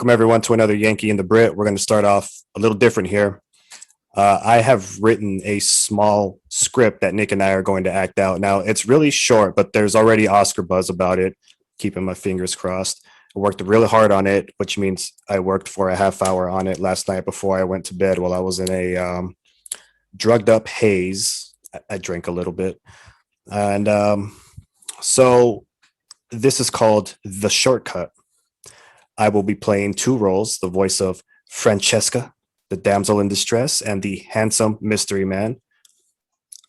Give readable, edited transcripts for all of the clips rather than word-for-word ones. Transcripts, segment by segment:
Welcome everyone to another Yankee and the Brit. We're going to start off a little different here. I have written a small script that Nick and I are going to act out. Now, it's really short, but there's already Oscar buzz about it. Keeping my fingers crossed. I worked really hard on it, which means I worked for a half hour on it last night before I went to bed while I was in a drugged up haze. I drank a little bit. And so this is called The Shortcut. I will be playing two roles, the voice of Francesca, the damsel in distress, and the handsome mystery man.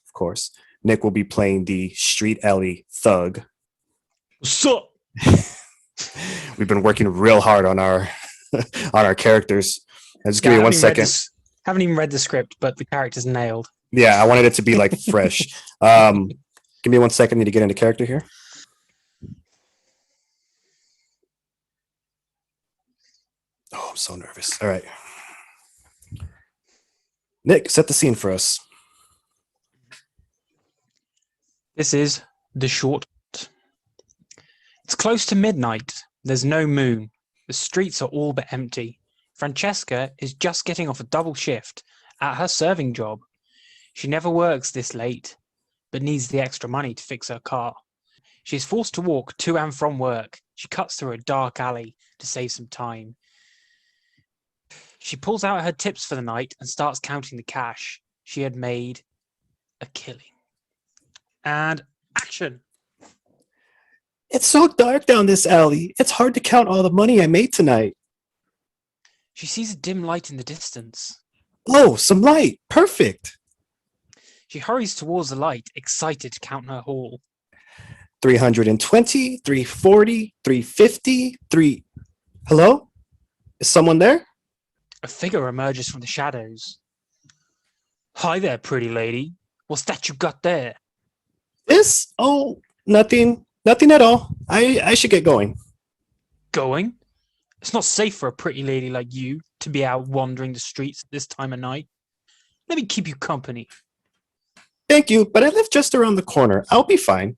Of course, Nick will be playing the street alley thug. What's up? We've been working real hard on our characters. Just give me 1 second. Haven't even read the script, but the character's nailed. Yeah, I wanted it to be like fresh. Give me 1 second. Need to get into character here. Oh, I'm so nervous. All right. Nick, set the scene for us. This is The Short. It's close to midnight. There's no moon. The streets are all but empty. Francesca is just getting off a double shift at her serving job. She never works this late, but needs the extra money to fix her car. She is forced to walk to and from work. She cuts through a dark alley to save some time. She pulls out her tips for the night and starts counting the cash. She had made a killing. And action. It's so dark down this alley. It's hard to count all the money I made tonight. She sees a dim light in the distance. Oh, some light. Perfect. She hurries towards the light, excited to count her haul. 320, 340, 350, 3... Hello? Is someone there? A figure emerges from the shadows. Hi there, pretty lady. What's that you got there? This? Oh, nothing. Nothing at all. I should get going. Going? It's not safe for a pretty lady like you to be out wandering the streets at this time of night. Let me keep you company. Thank you, but I live just around the corner. I'll be fine.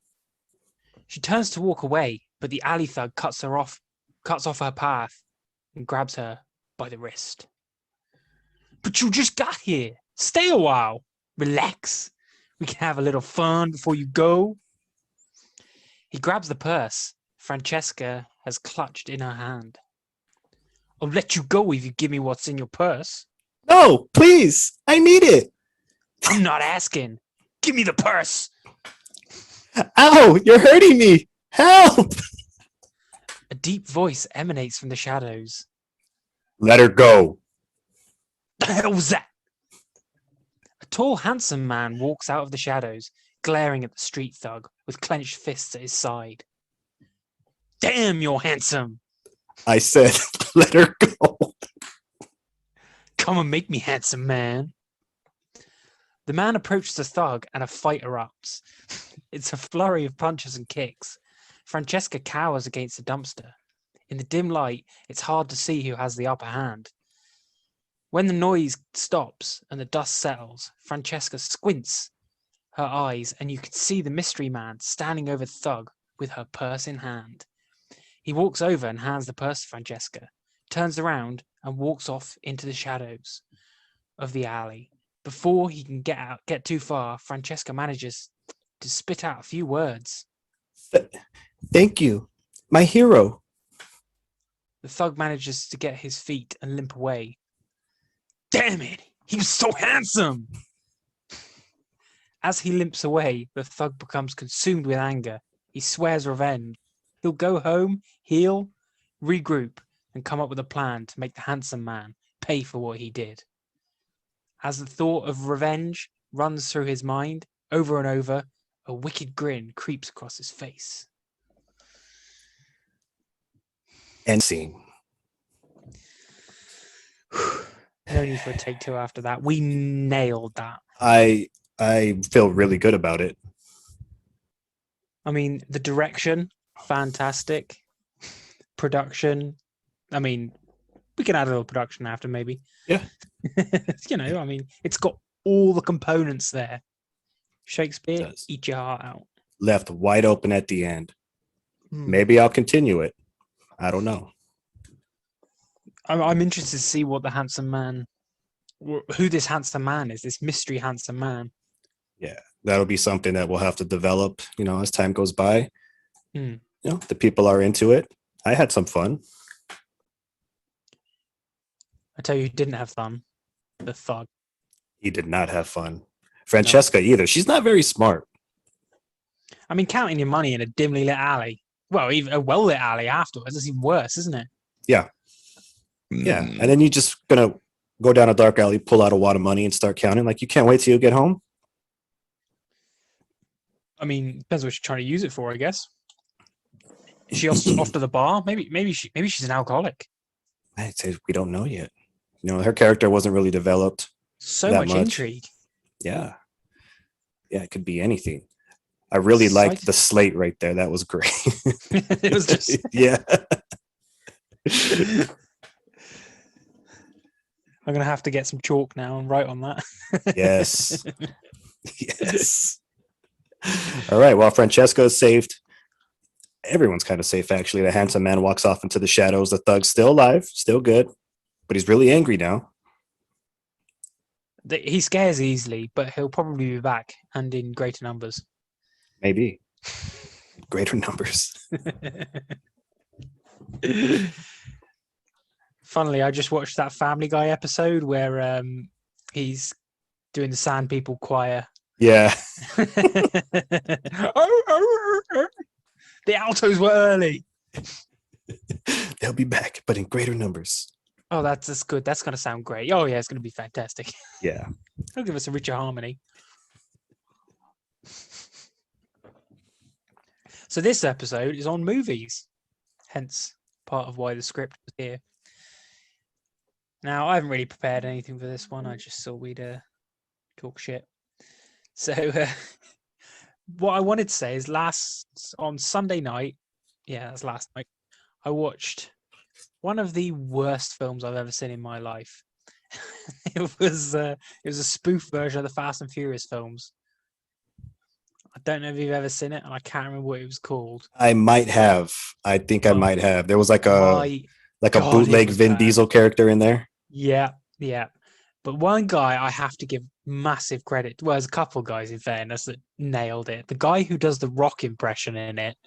She turns to walk away, but the alley thug cuts off her path and grabs her by the wrist. But you just got here. Stay a while. Relax. We can have a little fun before you go. He grabs the purse Francesca has clutched in her hand. I'll let you go if you give me what's in your purse. No, please. I need it. I'm not asking. Give me the purse. Ow, you're hurting me. Help. A deep voice emanates from the shadows. Let her go. The hell was that? A tall, handsome man walks out of the shadows, glaring at the street thug with clenched fists at his side. Damn, you're handsome. I said, let her go. Come and make me handsome, man. The man approaches the thug and a fight erupts. It's a flurry of punches and kicks. Francesca cowers against the dumpster. In the dim light, it's hard to see who has the upper hand. When the noise stops and the dust settles, Francesca squints her eyes and you can see the mystery man standing over the thug with her purse in hand. He walks over and hands the purse to Francesca, turns around and walks off into the shadows of the alley. Before he can get too far, Francesca manages to spit out a few words. Thank you, my hero. The thug manages to get his feet and limp away. Damn it, he was so handsome! As he limps away, the thug becomes consumed with anger. He swears revenge. He'll go home, heal, regroup, and come up with a plan to make the handsome man pay for what he did. As the thought of revenge runs through his mind, over and over, a wicked grin creeps across his face. End scene. No need for a take two after that. We nailed that. I feel really good about it. I mean, the direction, fantastic. Production, I mean, we can add a little production after maybe. Yeah. I mean, it's got all the components there. Shakespeare, eat your heart out. Left wide open at the end. Maybe I'll continue it. I don't know. I'm interested to see what the handsome man, who this handsome man is, this mystery handsome man. Yeah, that'll be something that we'll have to develop, as time goes by. Hmm. The people are into it. I had some fun. I tell you, who didn't have fun. The thug. He did not have fun. No. Francesca either. She's not very smart. I mean, counting your money in a dimly lit alley. Well, even a well lit alley afterwards is even worse, isn't it? Yeah. Yeah. And then you're just gonna go down a dark alley, pull out a wad of money, and start counting. Like you can't wait till you get home. I mean, depends what she's trying to use it for, I guess. Is she off to the bar? Maybe she's an alcoholic. I'd say we don't know yet. Her character wasn't really developed. So that much intrigue. Yeah. Yeah, it could be anything. I really liked the slate right there. That was great. It was just yeah. I'm gonna have to get some chalk now and write on that. Yes. Yes. All right. Well, Francesca is saved. Everyone's kind of safe, actually. The handsome man walks off into the shadows. The thug's still alive, still good, but he's really angry now. He scares easily, but he'll probably be back and in greater numbers. Maybe. Greater numbers. Funnily, I just watched that Family Guy episode where he's doing the Sand People choir. Yeah. The altos were early. They'll be back, but in greater numbers. Oh, that's good. That's going to sound great. Oh, yeah, it's going to be fantastic. Yeah. It'll give us a richer harmony. So this episode is on movies, hence part of why the script was here. Now, I haven't really prepared anything for this one. I just thought we'd talk shit. So what I wanted to say is on Sunday night, that's last night, I watched one of the worst films I've ever seen in my life. It was a spoof version of the Fast and Furious films. I don't know if you've ever seen it, and I can't remember what it was called. I might have. I think I might have. There was like a bootleg Vin Diesel character in there. Yeah. But one guy I have to give massive credit. Well, there's a couple guys, in fairness, that nailed it. The guy who does the Rock impression in it,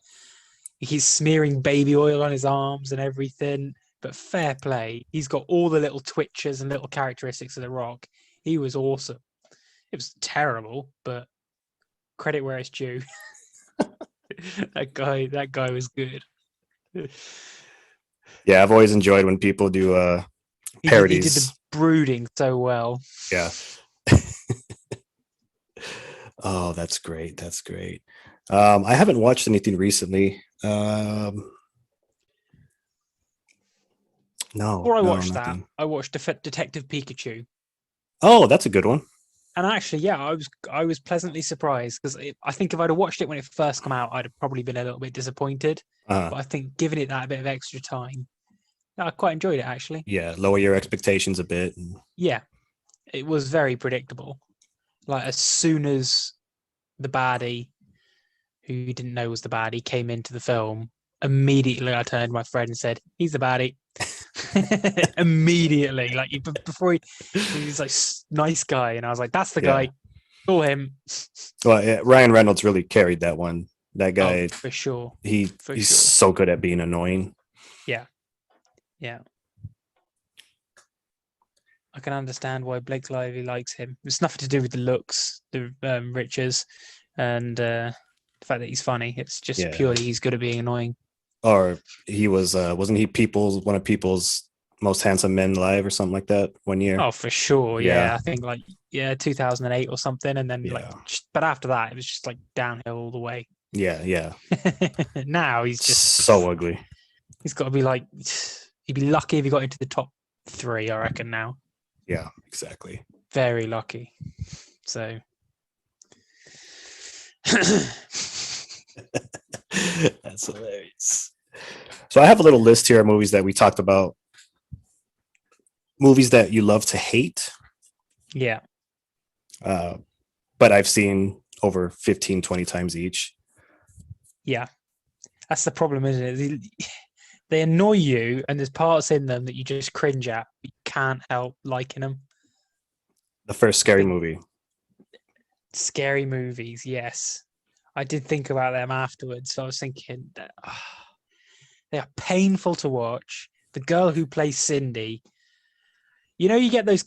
he's smearing baby oil on his arms and everything. But fair play, he's got all the little twitches and little characteristics of the Rock. He was awesome. It was terrible, but credit where it's due. That guy was good. Yeah, I've always enjoyed when people do parodies. He did the brooding so well. Yeah. Oh, that's great. That's great. I haven't watched anything recently. No. Before I watched nothing. that, I watched Detective Pikachu. Oh, that's a good one. And actually, yeah, I was pleasantly surprised because I think if I'd have watched it when it first came out, I'd have probably been a little bit disappointed. But I think giving it that bit of extra time, I quite enjoyed it actually. Yeah, lower your expectations a bit. Yeah, it was very predictable. Like as soon as the baddie, who you didn't know was the baddie, came into the film, immediately I turned to my friend and said, "He's the baddie." Immediately, like before he's like nice guy, and I was like, "That's the guy, call him." Well, yeah, Ryan Reynolds really carried that one. That guy, for sure. He's so good at being annoying. Yeah. I can understand why Blake Lively likes him. It's nothing to do with the looks, the riches, and the fact that he's funny. It's just purely he's good at being annoying. Or he was, wasn't he one of people's most handsome men live or something like that one year? Oh, for sure. Yeah. I think 2008 or something. And then but after that, it was just like downhill all the way. Yeah. Now he's just so ugly. He's got to be like, he'd be lucky if he got into the top 3, I reckon now. Yeah, exactly. Very lucky. So. That's hilarious. So I have a little list here of movies that we talked about. Movies that you love to hate. Yeah. But I've seen over 15, 20 times each. Yeah. That's the problem, isn't it? they annoy you, and there's parts in them that you just cringe at. But you can't help liking them. The first scary think- movie. Scary movies, yes. I did think about them afterwards. So I was thinking that they are painful to watch. The girl who plays Cindy, you get those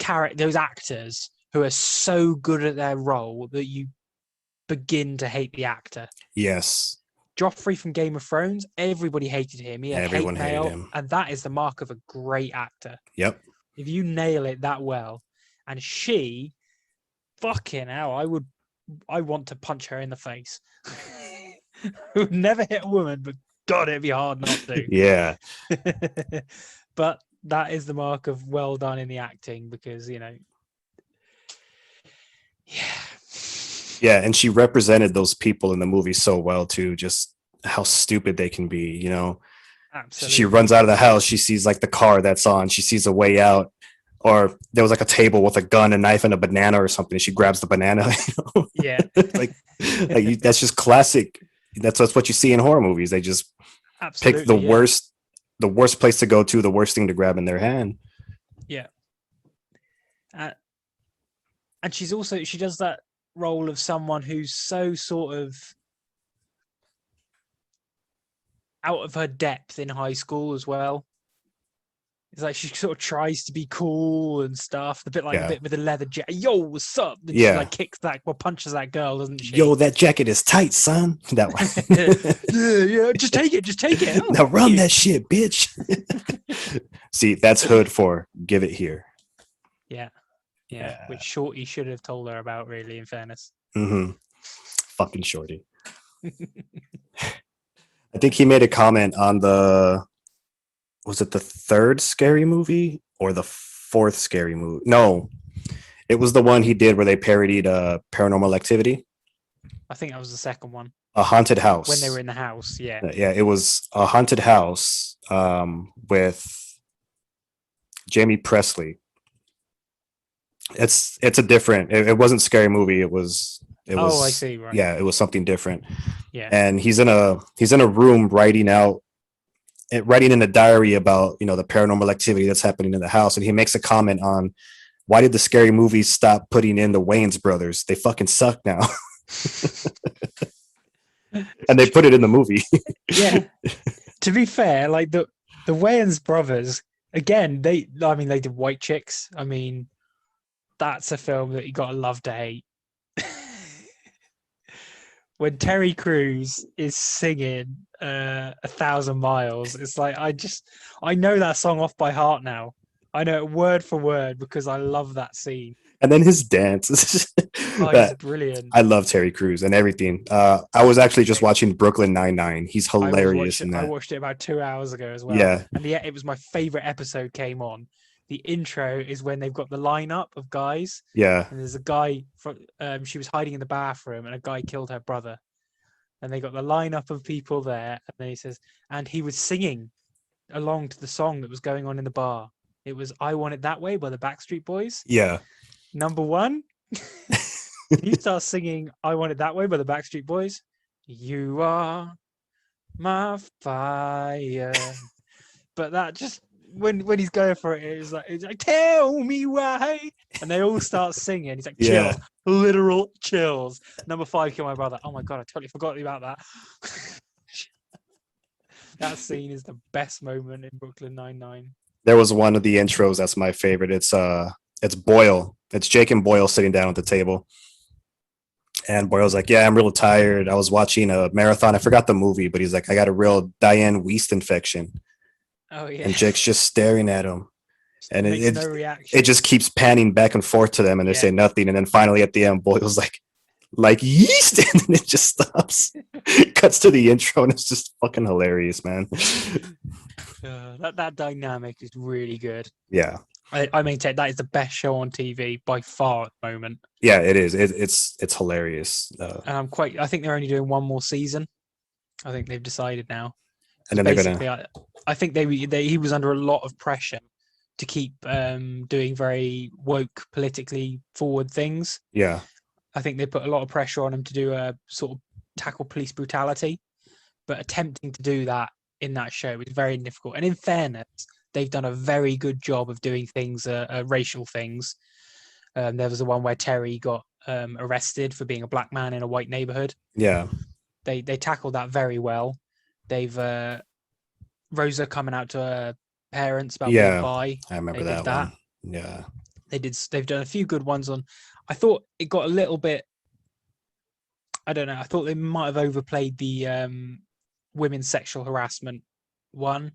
actors who are so good at their role that you begin to hate the actor. Yes. Joffrey from Game of Thrones, everybody hated him. He had Everyone hate hated mail, him. and that is the mark of a great actor. Yep. If you nail it that well, and she, fucking hell, I want to punch her in the face. I would never hit a woman, but God, it'd be hard not to. Yeah. But that is the mark of well done in the acting, because yeah. Yeah, and she represented those people in the movie so well too, just how stupid they can be, Absolutely. She runs out of the house, she sees like the car that's on, she sees a way out, or there was like a table with a gun, a knife, and a banana or something. She grabs the banana. Yeah. That's just classic. That's what you see in horror movies. They just Absolutely, pick the worst place to go to, the worst thing to grab in their hand. Yeah. And she does that role of someone who's so sort of out of her depth in high school as well. It's like she sort of tries to be cool and stuff, a bit with a leather jacket. Yo, what's up? And she like punches that girl, doesn't she? Yo, that jacket is tight, son. That one. yeah, just take it. Oh, now run that shit, bitch. See, that's hood for give it here. Yeah, which Shorty should have told her about, really, in fairness. Mm-hmm. Fucking Shorty. I think he made a comment on was it the third scary movie or the fourth scary movie? No, it was the one he did where they parodied Paranormal Activity. I think that was the second one. A haunted house. When they were in the house, yeah. Yeah, it was a haunted house with Jamie Presley. It's a different. It wasn't Scary Movie. It was. I see. Right. Yeah, it was something different. Yeah. And he's in a room writing in a diary about the paranormal activity that's happening in the house, and he makes a comment on why did the Scary Movies stop putting in the Wayans brothers? They fucking suck now. And they put it in the movie. Yeah. To be fair, like the Wayans brothers, again, they did White Chicks. I mean, that's a film that you gotta love to hate. When Terry Crews is singing 1,000 Miles, it's like I know that song off by heart now. I know it word for word because I love that scene. And then his dance. He's brilliant. I love Terry Crews and everything. I was actually just watching Brooklyn Nine-Nine. He's hilarious in that. I watched it about 2 hours ago as well. Yeah. And it was my favorite episode came on. The intro is when they've got the lineup of guys. Yeah. And there's a guy, she was hiding in the bathroom and a guy killed her brother. And they got the lineup of people there. And then he says, and he was singing along to the song that was going on in the bar. It was I Want It That Way by the Backstreet Boys. Yeah. Number one, you start singing I Want It That Way by the Backstreet Boys. You are my fire. But that just, when he's going for it, it's like, tell me why. And they all start singing. He's like, chill. Yeah. Literal chills. Number 5, Kill My Brother. Oh my God, I totally forgot about that. That scene is the best moment in Brooklyn Nine-Nine. There was one of the intros that's my favorite. It's Boyle. It's Jake and Boyle sitting down at the table. And Boyle's like, yeah, I'm real tired. I was watching a marathon. I forgot the movie, but he's like, I got a real Diane Weist infection. Oh, yeah. And Jake's just staring at him. And no reaction. It just keeps panning back and forth to them, and they say nothing. And then finally at the end, Boyle's like yeast, and then it just stops. Cuts to the intro, and it's just fucking hilarious, man. That dynamic is really good. Yeah. I maintain that is the best show on TV by far at the moment. Yeah, it is. It's hilarious. And I think they're only doing one more season. I think they've decided now. And then they're gonna. I think he was under a lot of pressure to keep doing very woke, politically forward things. Yeah. I think they put a lot of pressure on him to do a sort of tackle police brutality, but attempting to do that in that show is very difficult. And in fairness, they've done a very good job of doing things, racial things. There was the one where Terry got arrested for being a black man in a white neighborhood. Yeah. They tackled that very well. They've Rosa coming out to her parents about being bi. I remember They did that one. Yeah. They've done a few good ones on. I thought it got a little bit, I don't know, I thought they might have overplayed the women's sexual harassment one.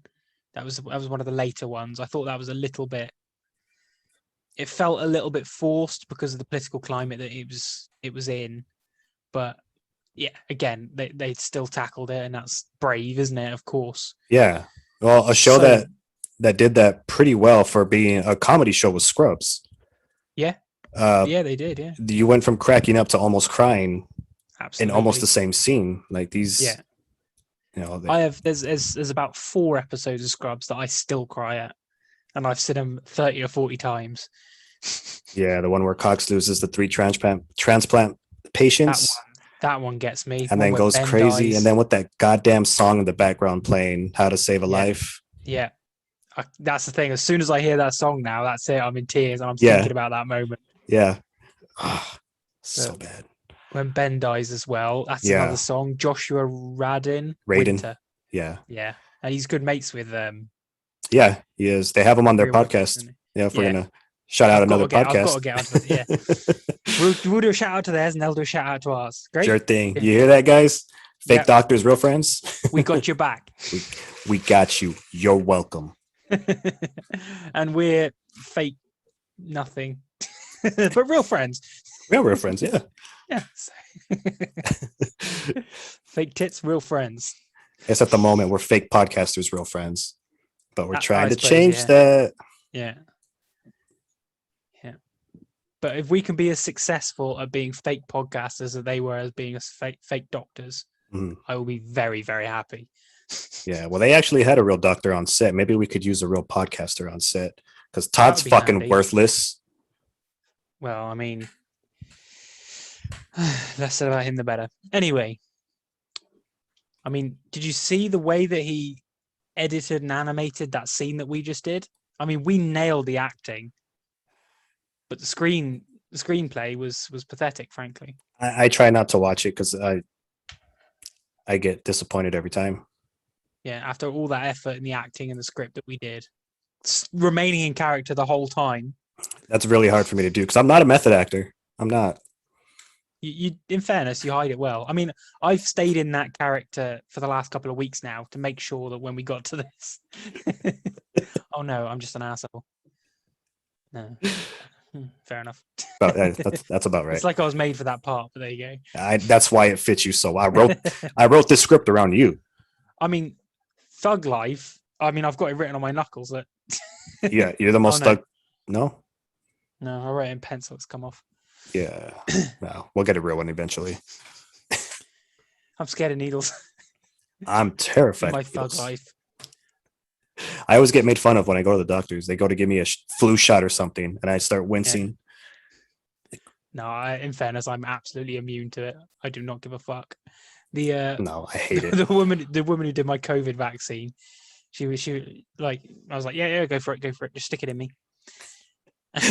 That was one of the later ones. I thought that was a little bit, it felt a little bit forced because of the political climate that it was in. But yeah, again, they still tackled it, and that's brave, isn't it? Of course. Yeah. Well, a show that did that pretty well for being a comedy show was Scrubs. Yeah. Yeah, they did. Yeah. You went from cracking up to almost crying. Absolutely. In almost the same scene. Like these. Yeah. You know, I have. There's about 4 episodes of Scrubs that I still cry at, and I've seen them 30 or 40 times. Yeah, the one where Cox loses the 3 transplant patients. That one gets me. And then goes Ben crazy. dies. And then with that goddamn song in the background playing, How to Save a Life. Yeah. That's the thing. As soon as I hear that song now, that's it. I'm in tears, and I'm thinking about that moment. Yeah. Oh, so bad. When Ben dies as well, that's another song. Joshua Radin. Winter. Yeah. Yeah. And he's good mates with Yeah, he is. They have him on their podcast. Yeah, if we're gonna shout out another podcast. I've got to get onto it, yeah. we'll do a shout out to theirs, and they'll do a shout out to ours. Great. Sure thing. You hear that, guys? Fake doctors, real friends. We got your back. we got you. You're welcome. And we're fake nothing. But real friends. We're real friends, yeah. Yeah. Fake tits, real friends. Yes, at the moment we're fake podcasters, real friends. But we're trying to suppose, change that. Yeah. Yeah. But if we can be as successful at being fake podcasters as they were as being as fake doctors, I will be very, very happy. Yeah. Well, they actually had a real doctor on set. Maybe we could use a real podcaster on set because Todd's fucking worthless. Well, I mean, less said about him, the better. Anyway, I mean, did you see the way that he edited and animated that scene that we just did? I mean, we nailed the acting, but the screenplay was pathetic, frankly. I try not to watch it because I get disappointed every time. Yeah, after all that effort in the acting and the script that we did, remaining in character the whole time. That's really hard for me to do because I'm not a method actor. I'm not. You, in fairness, you hide it well. I mean, I've stayed in that character for the last couple of weeks now to make sure that when we got to this, oh no, I'm just an asshole. No, fair enough. That's about right. It's like I was made for that part, but there you go. That's why it fits you so. I wrote this script around you. I mean, thug life. I mean, I've got it written on my knuckles. That yeah, you're the most thug. No, I wrote it in pencil. It's come off. Yeah, no, we'll get a real one eventually. I'm scared of needles. I'm terrified. My thug life. I always get made fun of when I go to the doctors. They go to give me a flu shot or something, and I start wincing. Yeah. No, in fairness, I'm absolutely immune to it. I do not give a fuck. No, I hate it. The woman who did my COVID vaccine, she like, I was like, yeah, go for it, just stick it in me.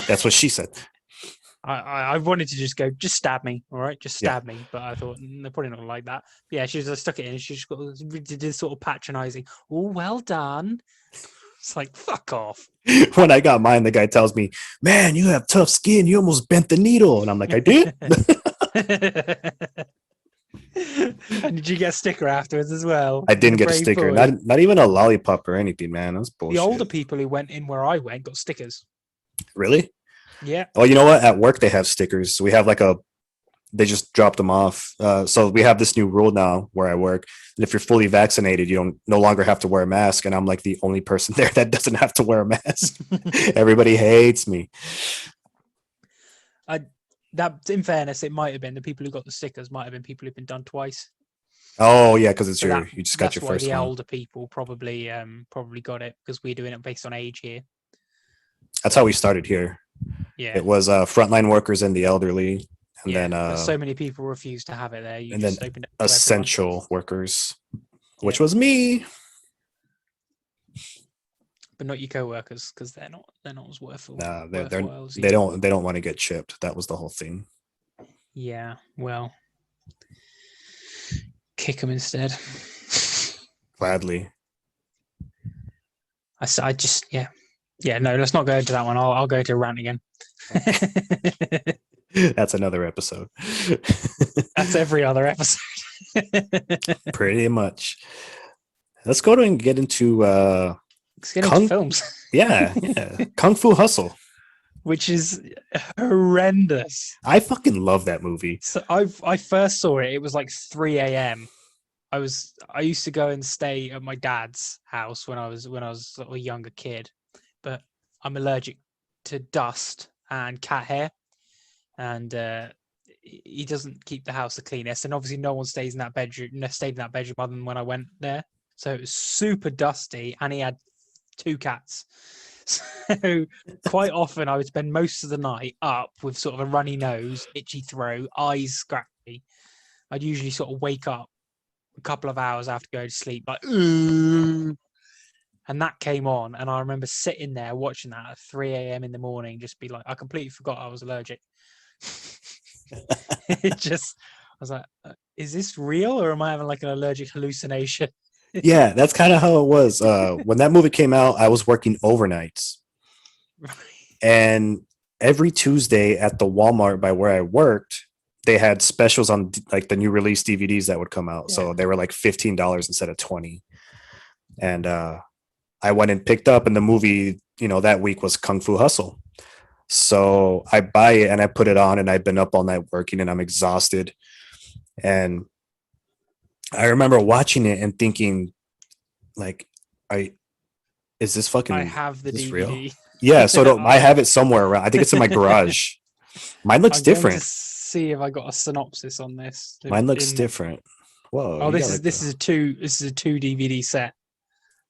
That's what she said. I wanted to just go, just stab me, all right, just stab me. But I thought they're probably not like that. But yeah, she just stuck it in. She just did this sort of patronizing. Oh, well done. It's like, fuck off. When I got mine, the guy tells me, "Man, you have tough skin. You almost bent the needle." And I'm like, I did. And did you get a sticker afterwards as well? I didn't get a sticker. Not even a lollipop or anything, man. That's bullshit. The older people who went in where I went got stickers. Really? Yeah. Well, you know what? At work, they have stickers. So we have they just dropped them off. So we have this new rule now where I work. And if you're fully vaccinated, you no longer have to wear a mask. And I'm like the only person there that doesn't have to wear a mask. Everybody hates me. That, in fairness, it might have been the people who got the stickers might have been people who've been done twice. Oh yeah, because it's you just got your first one. That's why the older people probably got it, because we're doing it based on age here. That's how we started here. Yeah, it was frontline workers and the elderly, and then so many people refused to have it there. And then essential workers, which was me. but not your co-workers because they're not as worthwhile. Nah, worthwhile as they don't want to get chipped. That was the whole thing. Yeah, well, kick them instead. Gladly. I just no. Let's not go into that one. I'll go to a rant again. That's another episode. That's every other episode. Pretty much. Let's go and get into films. Yeah. Kung Fu Hustle. Which is horrendous. I fucking love that movie. So I first saw it. It was like 3 a.m. I used to go and stay at my dad's house when I was a younger kid, but I'm allergic to dust and cat hair, and he doesn't keep the house the cleanest. And obviously, no one stayed in that bedroom other than when I went there. So it was super dusty, and he had 2 cats. So quite often I would spend most of the night up with sort of a runny nose, itchy throat, eyes scratchy. I'd usually sort of wake up a couple of hours after going to sleep, like, and that came on. And I remember sitting there watching that at 3 a.m. in the morning, just be like, I completely forgot I was allergic. I was like, is this real or am I having like an allergic hallucination? Yeah, that's kind of how it was. When that movie came out, I was working overnights. And every Tuesday at the Walmart by where I worked, they had specials on like the new release DVDs that would come out. Yeah. So they were like $15 instead of $20. And I went and picked up, and the movie, that week was Kung Fu Hustle. So I buy it and I put it on, and I've been up all night working and I'm exhausted. And I remember watching it and thinking, like, is this fucking? I have the DVD. Real? Yeah, so I have it somewhere around. I think it's in my garage. Mine looks different. Going to see if I got a synopsis on this. Mine looks different. Whoa! Oh, this is a 2 DVD set.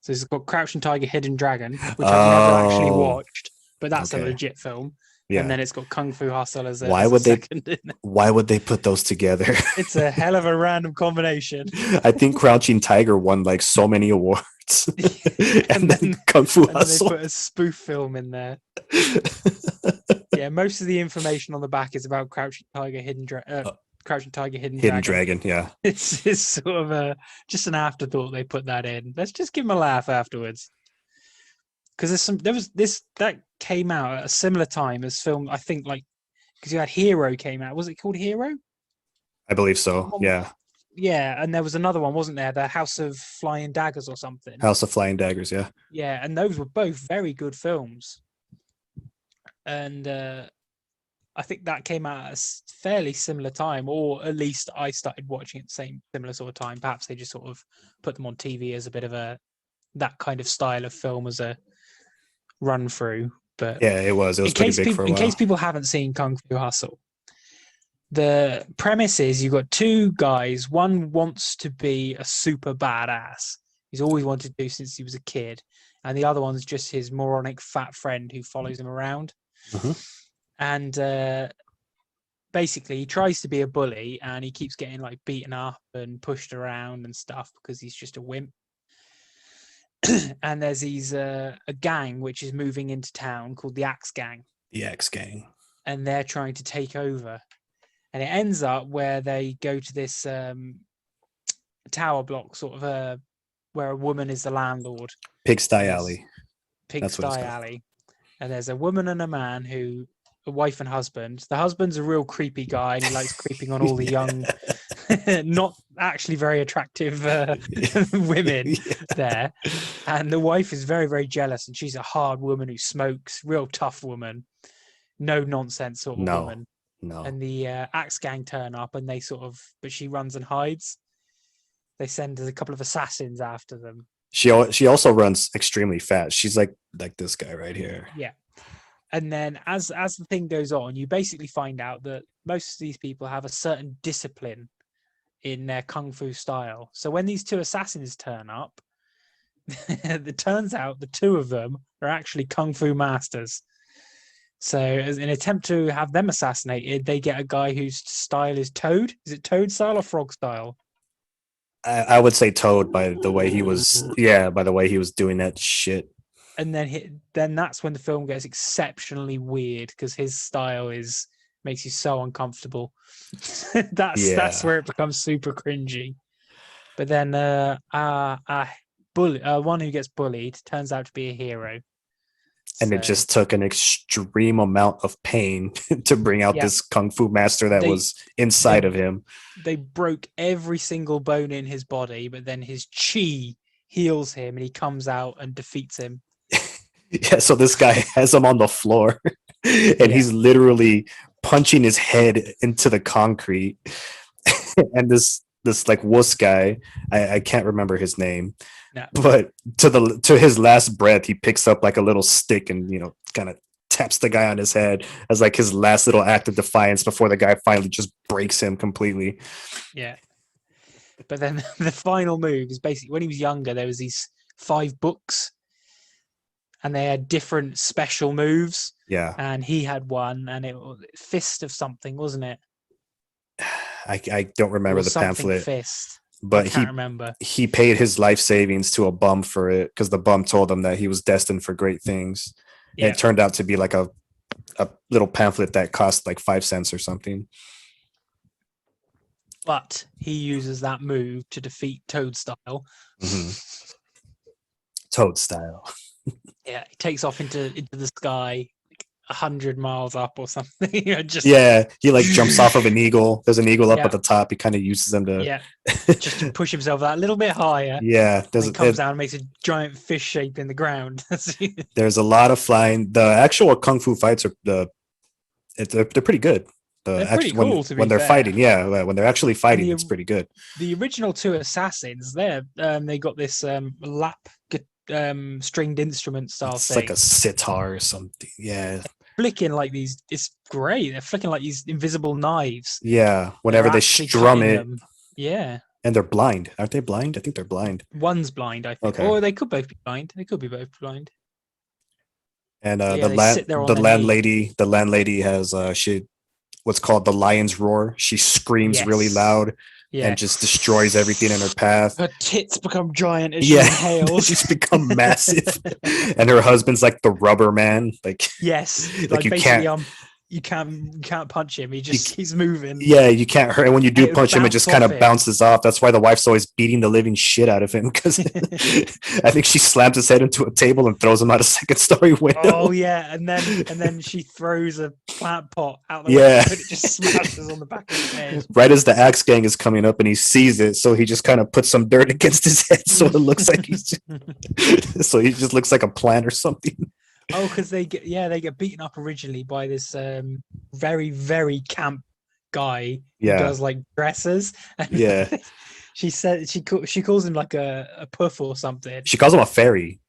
So it's got Crouching Tiger, Hidden Dragon, which I've never actually watched, but that's a legit film. Yeah. And then it's got Kung Fu Hustle as a second. Why would they put those together? It's a hell of a random combination. I think Crouching Tiger won like so many awards. and then Kung Fu Hustle. They put a spoof film in there. Yeah, most of the information on the back is about Crouching Tiger, Hidden Dragon. Yeah. It's sort of just an afterthought. They put that in. Let's just give them a laugh afterwards. Because that came out at a similar time as film. I think because you had Hero came out. Was it called Hero? I believe so. Yeah. Yeah, and there was another one, wasn't there? The House of Flying Daggers or something. House of Flying Daggers, yeah. Yeah, and those were both very good films. And I think that came out at a fairly similar time, or at least I started watching at the same similar sort of time. Perhaps they just sort of put them on TV as a bit of that kind of style of film as a run through. But yeah, it was pretty big for a while. In case people haven't seen Kung Fu Hustle, the premise is you've got 2 guys. One wants to be a super badass. He's always wanted to do since he was a kid. And the other one's just his moronic fat friend who follows him around. Mm-hmm. And basically he tries to be a bully, and he keeps getting like beaten up and pushed around and stuff because he's just a wimp. And there's a gang which is moving into town called the Axe Gang. The Axe Gang. And they're trying to take over. And it ends up where they go to this tower block, sort of where a woman is the landlord. Pigsty Alley. Pigsty Alley. And there's a woman and a man a wife and husband. The husband's a real creepy guy, and he likes creeping on all the young, not actually very attractive women there. And the wife is very, very jealous, and she's a hard woman who smokes, real tough woman, no nonsense sort of woman. No. And the Axe Gang turn up, and but she runs and hides. They send a couple of assassins after them. She also runs extremely fast. She's like this guy right here. Yeah. And then as the thing goes on, you basically find out that most of these people have a certain discipline in their kung fu style. So when these 2 assassins turn up, it turns out the 2 of them are actually kung fu masters. So as an attempt to have them assassinated, they get a guy whose style is Toad. Is it Toad style or Frog style? I would say Toad by the way he was doing that shit. and then that's when the film gets exceptionally weird because his style makes you so uncomfortable. That's Yeah. where it becomes super cringy. But then one who gets bullied turns out to be a hero. And it So just took an extreme amount of pain to bring out yeah, this kung fu master that they was inside of him. they broke every single bone in his body, but then his chi heals him and he comes out and defeats him. Yeah, so this guy has him on the floor and he's literally punching his head into the concrete. And this like wuss guy, I can't remember his name, No. but to his last breath, he picks up like a little stick and kind of taps the guy on his head as like his last little act of defiance before the guy finally just breaks him completely. Yeah. But then the final move is basically when he was younger, there was these 5 books and they had different special moves. Yeah. And he had one and it was Fist of something, wasn't it? I don't remember the pamphlet. Fist. But I can't remember. He paid his life savings to a bum for it because the bum told him that he was destined for great things. Yeah. And it turned out to be like a little pamphlet that cost like 5 cents or something. But he uses that move to defeat Toadstyle. Mm-hmm. Toadstyle. Yeah, he takes off into the sky, 100 miles up or something. He like jumps off of an eagle. There's an eagle up at the top. He kind of uses them to just to push himself that little bit higher. Yeah, he comes down and makes a giant fish shape in the ground. There's a lot of flying. The actual kung fu fights are they're pretty good. They're pretty cool when they're fighting. Yeah, when they're actually fighting, it's pretty good. The original 2 assassins, they got this lap stringed instrument style it's thing. Like a sitar or something. Yeah. Flicking like these, it's great. They're flicking like these invisible knives. Yeah, whenever they strum it. Yeah. And they're blind. Aren't they blind? I think they're blind. One's blind, I think. Okay. Or they could both be blind. They could be both blind. And the landlady has what's called the lion's roar. She screams really loud. Yeah. And just destroys everything in her path. Her tits become giant as she inhales. She's become massive. And her husband's like the rubber man. Like like you can't punch him. He just keeps moving. Yeah, you can't hurt. And when you do punch him, it just kind of bounces off. That's why the wife's always beating the living shit out of him because I think she slams his head into a table and throws him out a 2nd-story window. Oh yeah, and then she throws a plant pot out the window and it just smashes on the back of his head. Right as the axe gang is coming up and he sees it, so he just kind of puts some dirt against his head so it looks like so he just looks like a plant or something. Oh, because they get beaten up originally by this very, very camp guy who does like dresses. Yeah. She said she calls him like a puff or something. She calls him a fairy.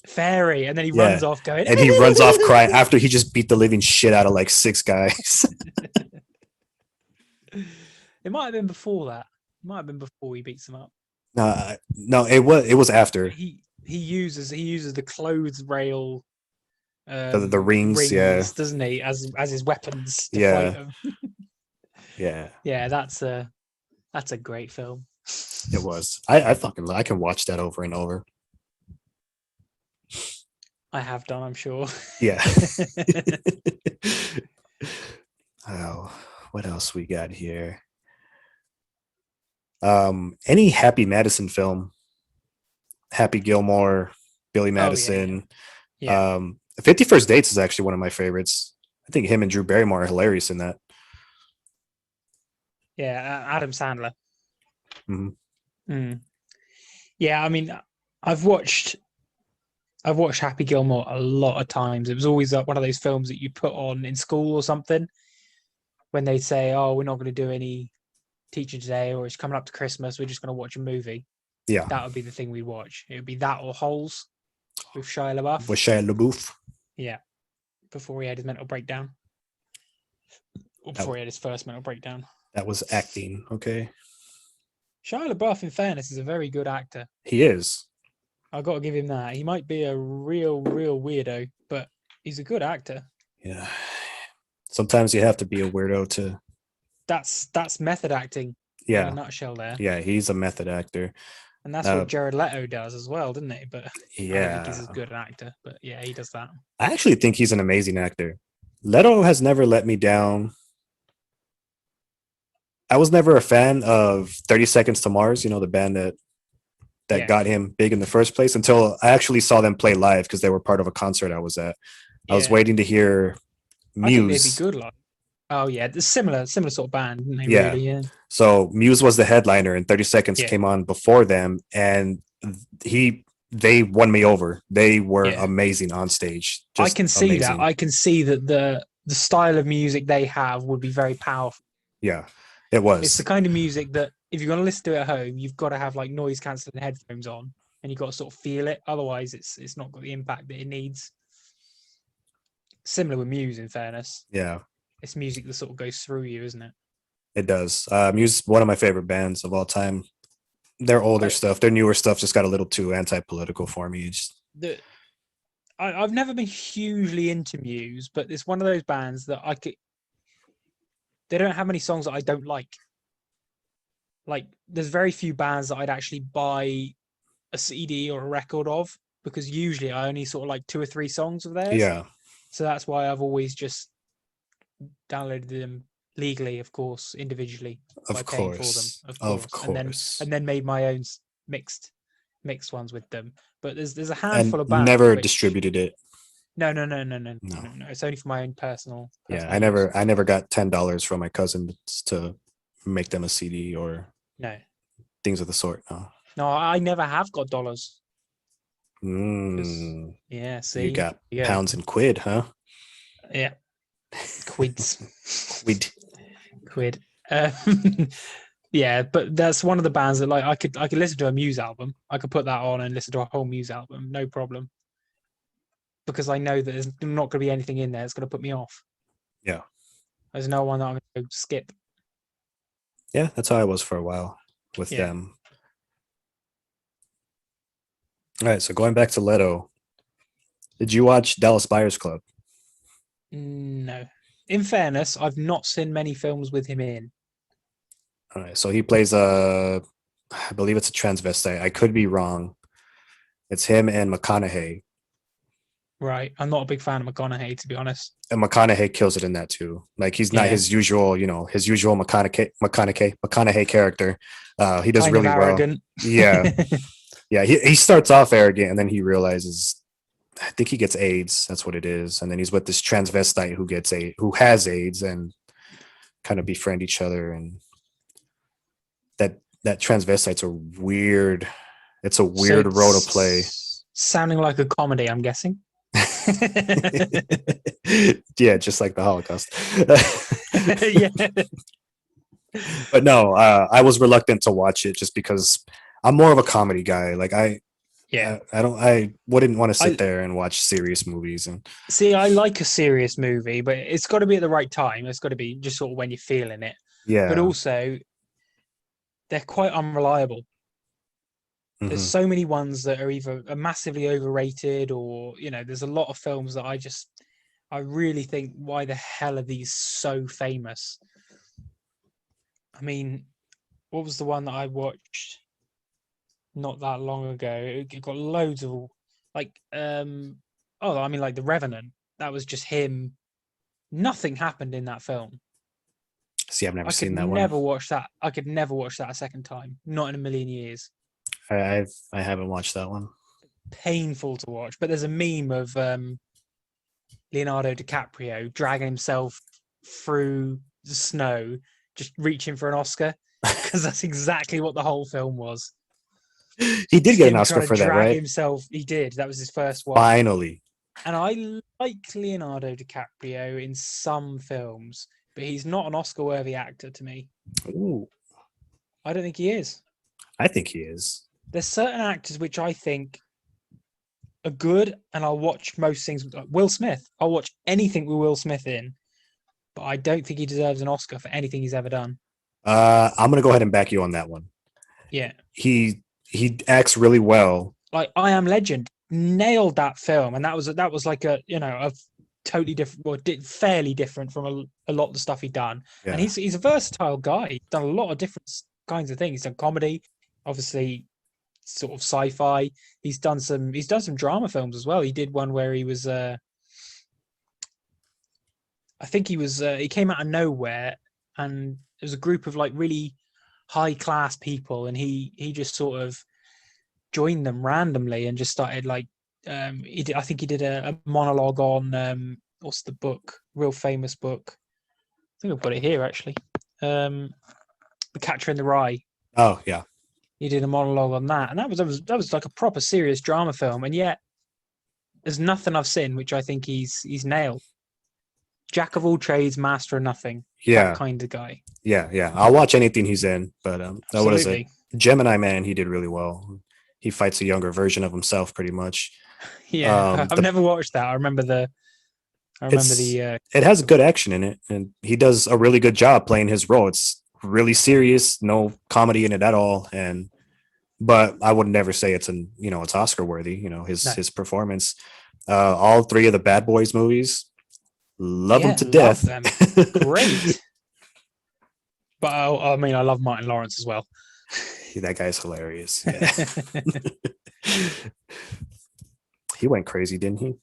Fairy, and then he runs off going. And he runs off crying after he just beat the living shit out of like 6 guys. It might have been before that. It might have been before he beats them up. No, it was after. He uses the clothes rail. The rings, doesn't he, as his weapons to fight them. Yeah, that's a great film. It was. I can watch that over and over. I have done, I'm sure. Yeah. Oh, what else we got here? Any Happy Madison film? Happy Gilmore, Billy Madison. Yeah. 51st Dates is actually one of my favorites. I think him and Drew Barrymore are hilarious in that. Yeah, Adam Sandler. Mm-hmm. Yeah, I mean, I've watched Happy Gilmore a lot of times. It was always one of those films that you put on in school or something when they say, "Oh, we're not going to do any teaching today," or "It's coming up to Christmas. We're just going to watch a movie." Yeah, that would be the thing we'd watch. It would be that or Holes with Shia LaBeouf. Yeah, before he had his mental breakdown, or before he had his first mental breakdown. That was acting, okay. Shia LaBeouf, in fairness, is a very good actor. He is. I've got to give him that. He might be a real weirdo, but he's a good actor. Yeah. Sometimes you have to be a weirdo to. That's method acting. Yeah. In a nutshell there. Yeah, he's a method actor. And that's Uh, what Jared Leto does as well, didn't he? But I don't think he's yeah, as good an actor. But yeah, he does that. I actually think he's an amazing actor. Leto has never let me down. I was never a fan of 30 Seconds to Mars, the band that Yeah, got him big in the first place until I actually saw them play live because they were part of a concert I was at. I was yeah. waiting to hear I think they'd be Muse. good. Like, oh yeah, the similar sort of band, didn't they? Yeah. Really? Yeah, So Muse was the headliner and 30 Seconds yeah, came on before them and they won me over. They were yeah. amazing on stage. I Just can see that. amazing. I can see that the style of music they have would be very powerful. Yeah. It It's the was. kind of music that if you're going to listen to it at home, you've got to have like noise cancelling headphones on, and you've got to sort of feel it. Otherwise, it's not got the impact that it needs. Similar with Muse, in fairness, Yeah, it's music that sort of goes through you, isn't it? it does. Muse is one of my favorite bands of all time. Their older I, stuff, their newer stuff just got a little too anti-political for me. the I've never been hugely into Muse, but it's one of those bands that I could. They don't have many songs that I don't like. Like, there's very few bands that I'd actually buy a CD or a record of because usually I only sort of like 2 or 3 songs of theirs. Yeah, So that's why I've always just downloaded them legally, of course, individually by of paying for them, course. of Of course, and course. then made my own mixed mixed ones with them. But there's a And handful of bands never which distributed it. no. No. It's only for my own Yeah, personal use. I never got $10 from my cousins to make them a CD or No, things of the sort. No. no, I never have got dollars because Mm, yeah, you see, got yeah, pounds and quid, huh? yeah, quids, Quid. quid. Um, yeah, but that's one of the bands that like I could listen to a Muse album. I could put that on and listen to a whole Muse album, no problem. Because I know that there's not going to be anything in there that's going to put me off. Yeah. There's no one that I'm going to skip. Yeah, that's how I was for a while with Yeah. them. All right, so going back to Leto, did you watch Dallas Buyers Club? No. In fairness, I've not seen many films with him in. All right, so he plays I believe it's a transvestite. I could be wrong. It's him and McConaughey. Right. I'm not a big fan of McConaughey, to be honest. And McConaughey kills it in that too. Like he's not Yeah. his usual, his usual McConaughey character. He does Kind of really well. arrogant. Yeah, yeah. He starts off arrogant, and then he realizes, I think he gets AIDS. That's what it is. And then he's with this transvestite who has AIDS, and kind of befriend each other. And that transvestite's a weird. It's a weird role to play. Sounding like a comedy, I'm guessing. Yeah, just like the Holocaust. Yeah. But no, I was reluctant to watch it just because I'm more of a comedy guy. Like Yeah. I wouldn't want to sit I there and watch serious movies. And see, I like a serious movie, but it's got to be at the right time. It's got to be just sort of when you're feeling it. But yeah, also, they're quite unreliable. There's mhm. so many ones that are either massively overrated or, there's a lot of films that I really think, why the hell are these so famous? I mean, what was the one that I watched not that long ago? It got loads of like, like The Revenant. That was just him. Nothing happened in that film. See, I've never I could seen that one. never watch that. I could never watch that a second time. Not in a million years. I haven't watched that one. Painful to watch. But there's a meme of Leonardo DiCaprio dragging himself through the snow, just reaching for an Oscar, because that's exactly what the whole film was. He did get an Him Oscar trying to for that, drag right? himself. He did. That was his first one. Finally. And I like Leonardo DiCaprio in some films, but he's not an Oscar-worthy actor to me. Ooh, I don't think he is. I think he is. There's certain actors which I think are good, and I'll watch most things. Like Will Smith, I'll watch anything with Will Smith in, but I don't think he deserves an Oscar for anything he's ever done. I'm gonna go ahead and back you on that one. Yeah, He acts really well. like I Am Legend nailed that film, and that was like a totally different, well, fairly different from a lot of the stuff he'd done. Yeah. And he's a versatile guy. He's done a lot of different kinds of things. He's done comedy, obviously sort of sci-fi. He's done some drama films as well. He did one where he was I think he came out of nowhere, and there was a group of like really high class people, and he just sort of joined them randomly and just started like I think he did a monologue on what's the book, real famous book. I think I've got it here actually. The Catcher in the Rye. Oh yeah. He did a monologue on that, and that was like a proper serious drama film, and yet there's nothing I've seen which I think he's nailed. Jack of all trades, master of nothing. Yeah. That kind of guy. Yeah. I'll watch anything he's in, but what is it? Absolutely. Gemini Man, he did really well. He fights a younger version of himself pretty much. Yeah, I've never watched that. I remember the. It has good action in it, and he does a really good job playing his role. It's really serious, no comedy in it at all, but I would never say it's it's Oscar worthy. His performance. All three of the Bad Boys movies, love them to death. Them. Great. But I mean, I love Martin Lawrence as well. That guy's hilarious. Yeah. He went crazy, didn't he?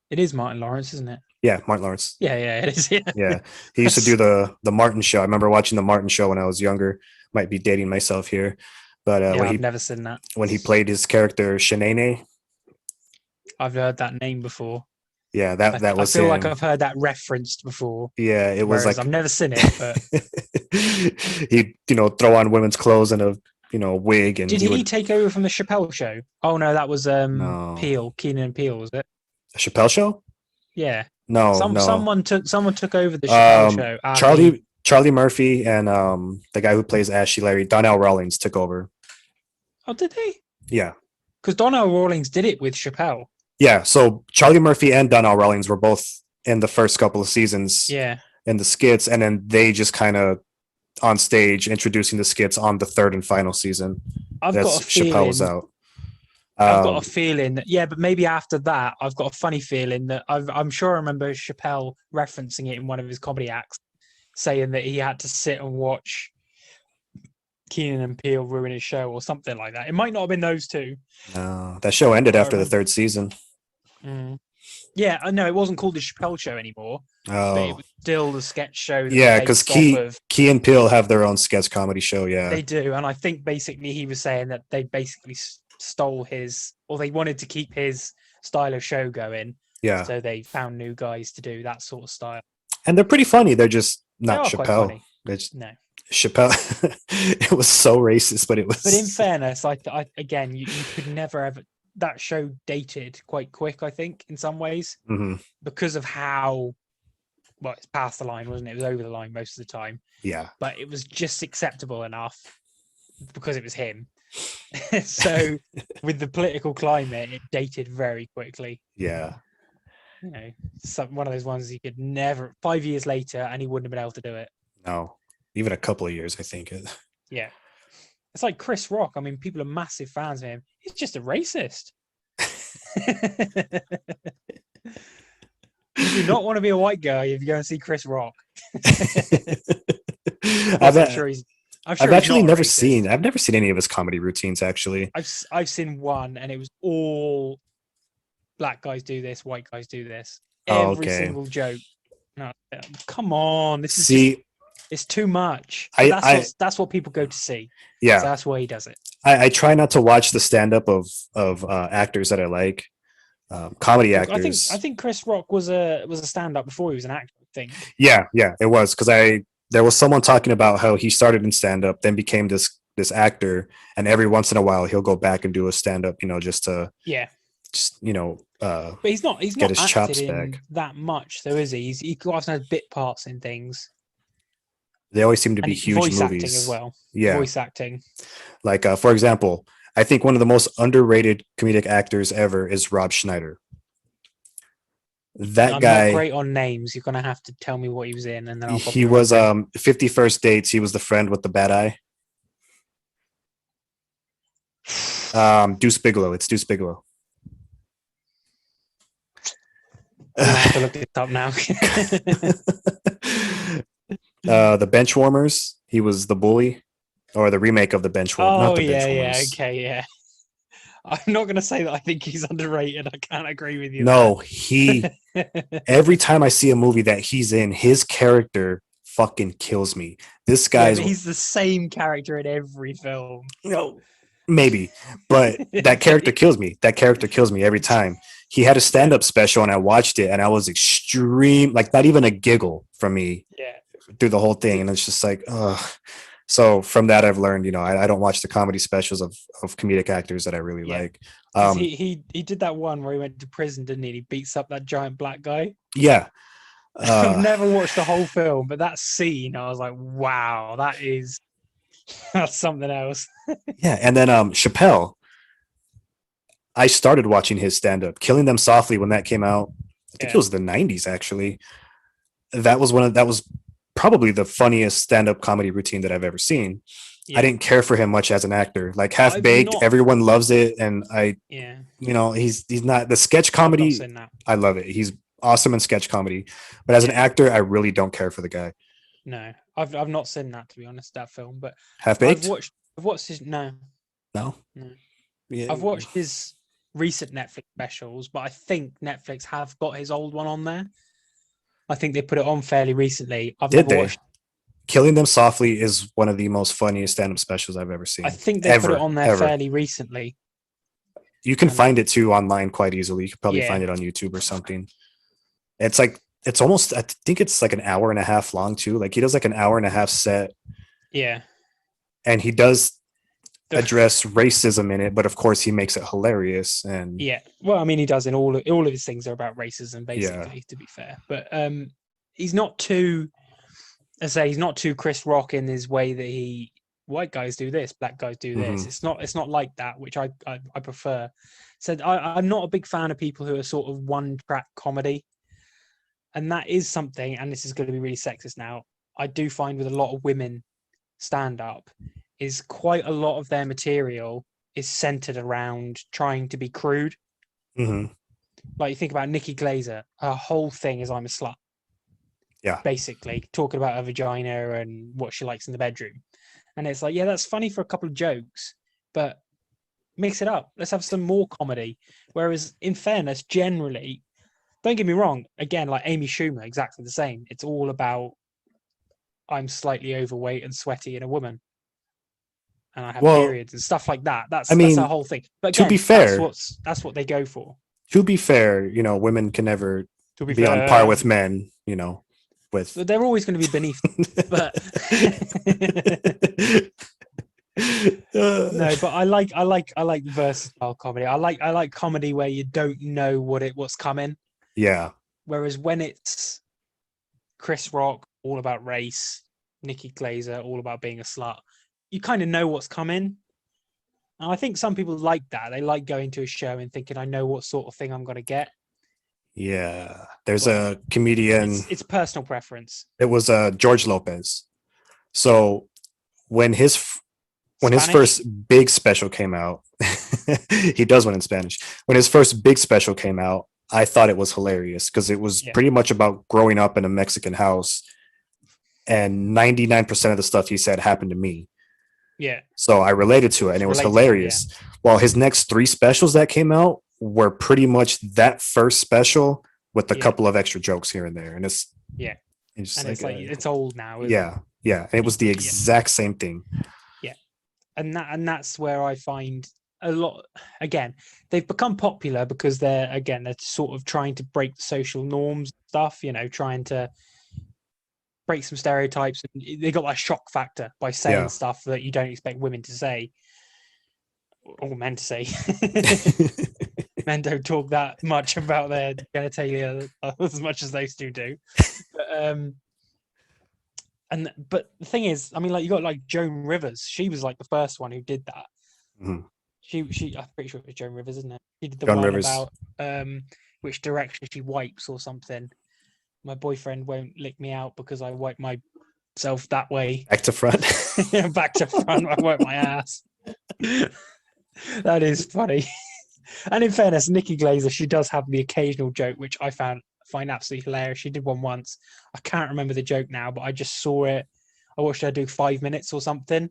It is Martin Lawrence, isn't it? Yeah, Martin Lawrence. Yeah, it is. Yeah. Yeah. He used to do the Martin show. I remember watching the Martin show when I was younger. Might be dating myself here. But I've never seen that. When he played his character Schneider. I've heard that name before. Yeah, that was I feel him. like I've heard that referenced before. Yeah, it was like I've never seen it, but he'd throw on women's clothes and a wig. And did he take over from the Chappelle show? Oh no, that was No. Peele, Keenan and Peele, was it? A Chappelle show? Yeah. No, Someone took over the Chappelle show. Charlie Murphy and the guy who plays Ashley Larry, Donnell Rawlings, took over. Oh, did they? Yeah. Because Donnell Rawlings did it with Chappelle. Yeah, so Charlie Murphy and Donnell Rawlings were both in the first couple of seasons. Yeah. In the skits, and then they just kind of on stage introducing the skits on the third and final season. I've got a feeling Chappelle was out. I've got a feeling that, yeah, but maybe after that, I've got a funny feeling that I'm sure I remember Chappelle referencing it in one of his comedy acts, saying that he had to sit and watch Keenan and Peele ruin his show or something like that. It might not have been those two. No, that show ended after the third season. Yeah, I know it wasn't called the Chappelle Show anymore. Oh, but it was still the sketch show. Yeah, because Key and Peele have their own sketch comedy show. Yeah, they do, and I think basically he was saying that they basically stole his, or they wanted to keep his style of show going. Yeah, so they found new guys to do that sort of style. And they're pretty funny. They're just not Chappelle. No. Chappelle. It was so racist, but it was. But in fairness, again, you could never ever. That show dated quite quick, I think, in some ways, because of how. Well, it's past the line, wasn't it? It was over the line most of the time. Yeah. But it was just acceptable enough because it was him. So with the political climate, it dated very quickly. Yeah. One of those ones you could never, 5 years later, and he wouldn't have been able to do it. No, even a couple of years, I think. Yeah. It's like Chris Rock. I mean, people are massive fans of him. He's just a racist. You do not want to be a white guy if you go and see Chris Rock. I've actually never seen any of his comedy routines. Actually, I've seen one, and it was all black guys do this, white guys do this. Every single joke. No, come on, it's too much. That's what people go to see. Yeah, so that's why he does it. I try not to watch the stand up of actors that I like. Comedy actors. I think Chris Rock was a stand up before he was an actor. I think. Yeah, it was because there was someone talking about how he started in stand up, then became this actor, and every once in a while he'll go back and do a stand up, just to but he's not get his chops in back that much, though, is he? He often has bit parts in things. They always seem to be huge voice movies acting as well. Yeah, voice acting. Like for example, I think one of the most underrated comedic actors ever is Rob Schneider. I'm not great on names. You're gonna have to tell me what he was in, and then he was 50 First Dates. He was the friend with the bad eye. Deuce Bigelow. It's Deuce Bigelow. I have to look it up now. The Benchwarmers. He was the bully. or the remake of the Benchwarmer. Not Oh the yeah, Benchwarmers. okay, yeah. I'm not gonna say that I think he's underrated. I can't agree with you No, there. every time I see a movie that he's in, his character fucking kills me. This Yeah, guy's but he's the same character in every film. no, maybe, but that character kills me. That character kills me every time. He had a Yeah, stand-up special and I watched it and I was extreme, like not even a giggle from me yeah. through the whole thing. And it's just like, ugh. So from that, I've learned, I don't watch the comedy specials of comedic actors that I really Yeah. like. Because he did that one where he went to prison, didn't he? And he beats up that giant black guy. Yeah. I've never watched the whole film, but that scene, I was like, wow, that's something else. Yeah. And then Chappelle, I started watching his stand-up, Killing Them Softly, when that came out. I think it Yeah, was the 90s actually. That was probably the funniest stand-up comedy routine that I've ever seen. I yeah. didn't care for him much as an actor. Like Half I've Baked, not, everyone loves it, and yeah, he's not the sketch I've not comedy. seen that. I love it. He's awesome in sketch comedy, but as an Yeah, actor, I really don't care for the guy. no, I've not seen that, to be honest, that film. But Half I've Baked? watched, I've watched his no, No. no. Yeah. I've watched his recent Netflix specials, but I think Netflix have got his old one on there. I think they put it on fairly recently. I've Did never they? watched. Killing Them Softly is one of the most funniest stand-up specials I've ever I seen. think they put it Ever, on there ever. fairly recently. You can And find it too online quite easily. You could probably yeah, find it on YouTube or something. It's like it's almost I think it's like an hour and a half long too. Like he does like an hour and a half set yeah. and he does The, address racism in it, but of course he makes it hilarious and yeah. Well, I mean, he does in all of his things are about racism, yeah. basically. To be fair, but he's not too. I say he's not too Chris Rock in his way that he white guys do this, black guys do this. Mm-hmm. It's not like that, which I prefer. So I'm not a big fan of people who are sort of one track comedy, and that is something. And this is going to be really sexist now. I do find with a lot of women stand up is quite a lot of their material is centered around trying to be crude. Mm-hmm. Like you think about Nikki Glazer, her whole thing is I'm a slut. Yeah. Basically talking about her vagina and what she likes in the bedroom. And it's like, yeah, that's funny for a couple of jokes, but mix it up. Let's have some more comedy. Whereas in fairness, generally, don't get me wrong, again, like Amy Schumer, exactly the same. It's all about I'm slightly overweight and sweaty in a woman. And I have Well, periods and stuff like that. I That's our mean, whole thing. But to be again, fair, that's what they go for. women can never To be be on par fair, with men, with they're always going to be beneath them. But no, but I like versatile comedy. I like comedy where you don't know what's coming. yeah. Whereas when it's Chris Rock, all about race, Nikki Glazer, all about being a slut, you kind of know what's coming. And I think some people like that. They like going to a show and thinking, I know what sort of thing I'm going to get. Yeah. There's But a comedian. it's personal preference. It was George Lopez. So when his Spanish? first big special came out, he does one in Spanish. When his first big special came out, I thought it was hilarious because it was pretty much about growing up in a Mexican house, and 99% of the stuff he said happened to me. Yeah. So I related to it, and it was hilarious. Yeah. While his next 3 specials that came out were pretty much that first special with a couple of extra jokes here and there, and it's it's old now. Yeah. And it was the exact same thing. Yeah, and that's where I find a lot. Again, they've become popular because they're sort of trying to break the social norms stuff. Trying to break some stereotypes, and they got that shock factor by saying stuff that you don't expect women to say or men to say. Men don't talk that much about their genitalia as much as those two do. But the thing is, I mean, like you got like Joan Rivers. She was like the first one who did that. Mm-hmm. She I'm pretty sure it was Joan Rivers, isn't it? She did the Joan one Rivers. about which direction she wipes or something. My boyfriend won't lick me out because I wipe myself that way. Back to front. Back to front. I wipe my ass. That is funny. And in fairness, Nikki Glazer, she does have the occasional joke, which I find absolutely hilarious. She did one once. I can't remember the joke now, but I just saw it. I watched her do 5 minutes or something.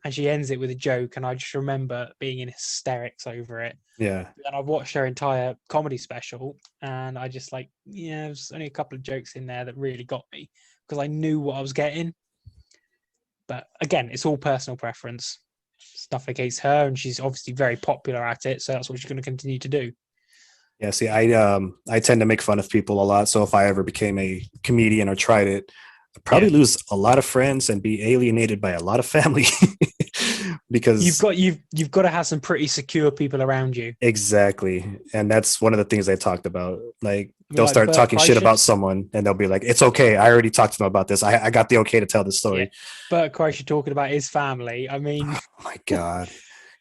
and she ends it with a joke, and I just remember being in hysterics over it. Yeah. And I've watched her entire comedy special, and I just like, yeah, there's only a couple of jokes in there that really got me because I knew what I was getting. But again, it's all personal preference. Stuff against her, and she's obviously very popular at it, so that's what she's going to continue to do. Yeah, see, I tend to make fun of people a lot. So if I ever became a comedian or tried it, I'd probably lose a lot of friends and be alienated by a lot of family because you've got to have some pretty secure people around you. exactly. And that's one of the things I talked about. Like they'll Like start Bert talking shit Kreischer. about someone and they'll be like, it's okay. I already talked to them about this. I got the okay to tell the story. Bert Kreischer talking about his family. I mean, oh my God.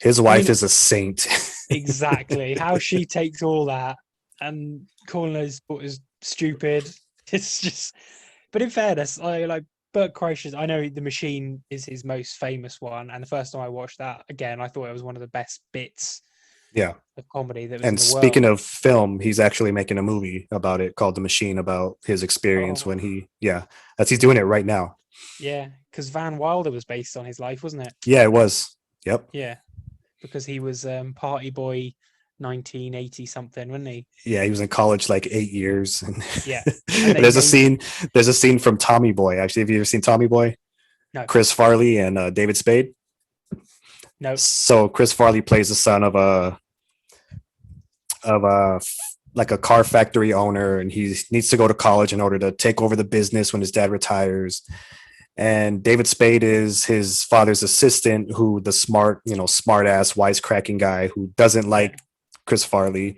His wife is a saint. Exactly. How she takes all that and calling his daughters stupid. It's just, but in fairness, I like Bert Kreischer's. I know The Machine is his most famous one, and the first time I watched that again, I thought it was one of the best bits Yeah. of comedy that was in And the speaking world. of film, he's actually making a movie about it called The Machine, about his experience Oh, when he's doing it right now. yeah, because Van Wilder was based on his life, wasn't it? Yeah, it was. Yep. Yeah, because he was Party Boy 1980 something, wasn't he? Yeah, he was in college like 8 years. And Yeah. and there's a scene from Tommy Boy. Actually, have you ever seen Tommy Boy? No. Chris Farley and David Spade. No. So Chris Farley plays the son of a like a car factory owner, and he needs to go to college in order to take over the business when his dad retires. And David Spade is his father's assistant, who the smart ass wisecracking guy who doesn't like Chris Farley.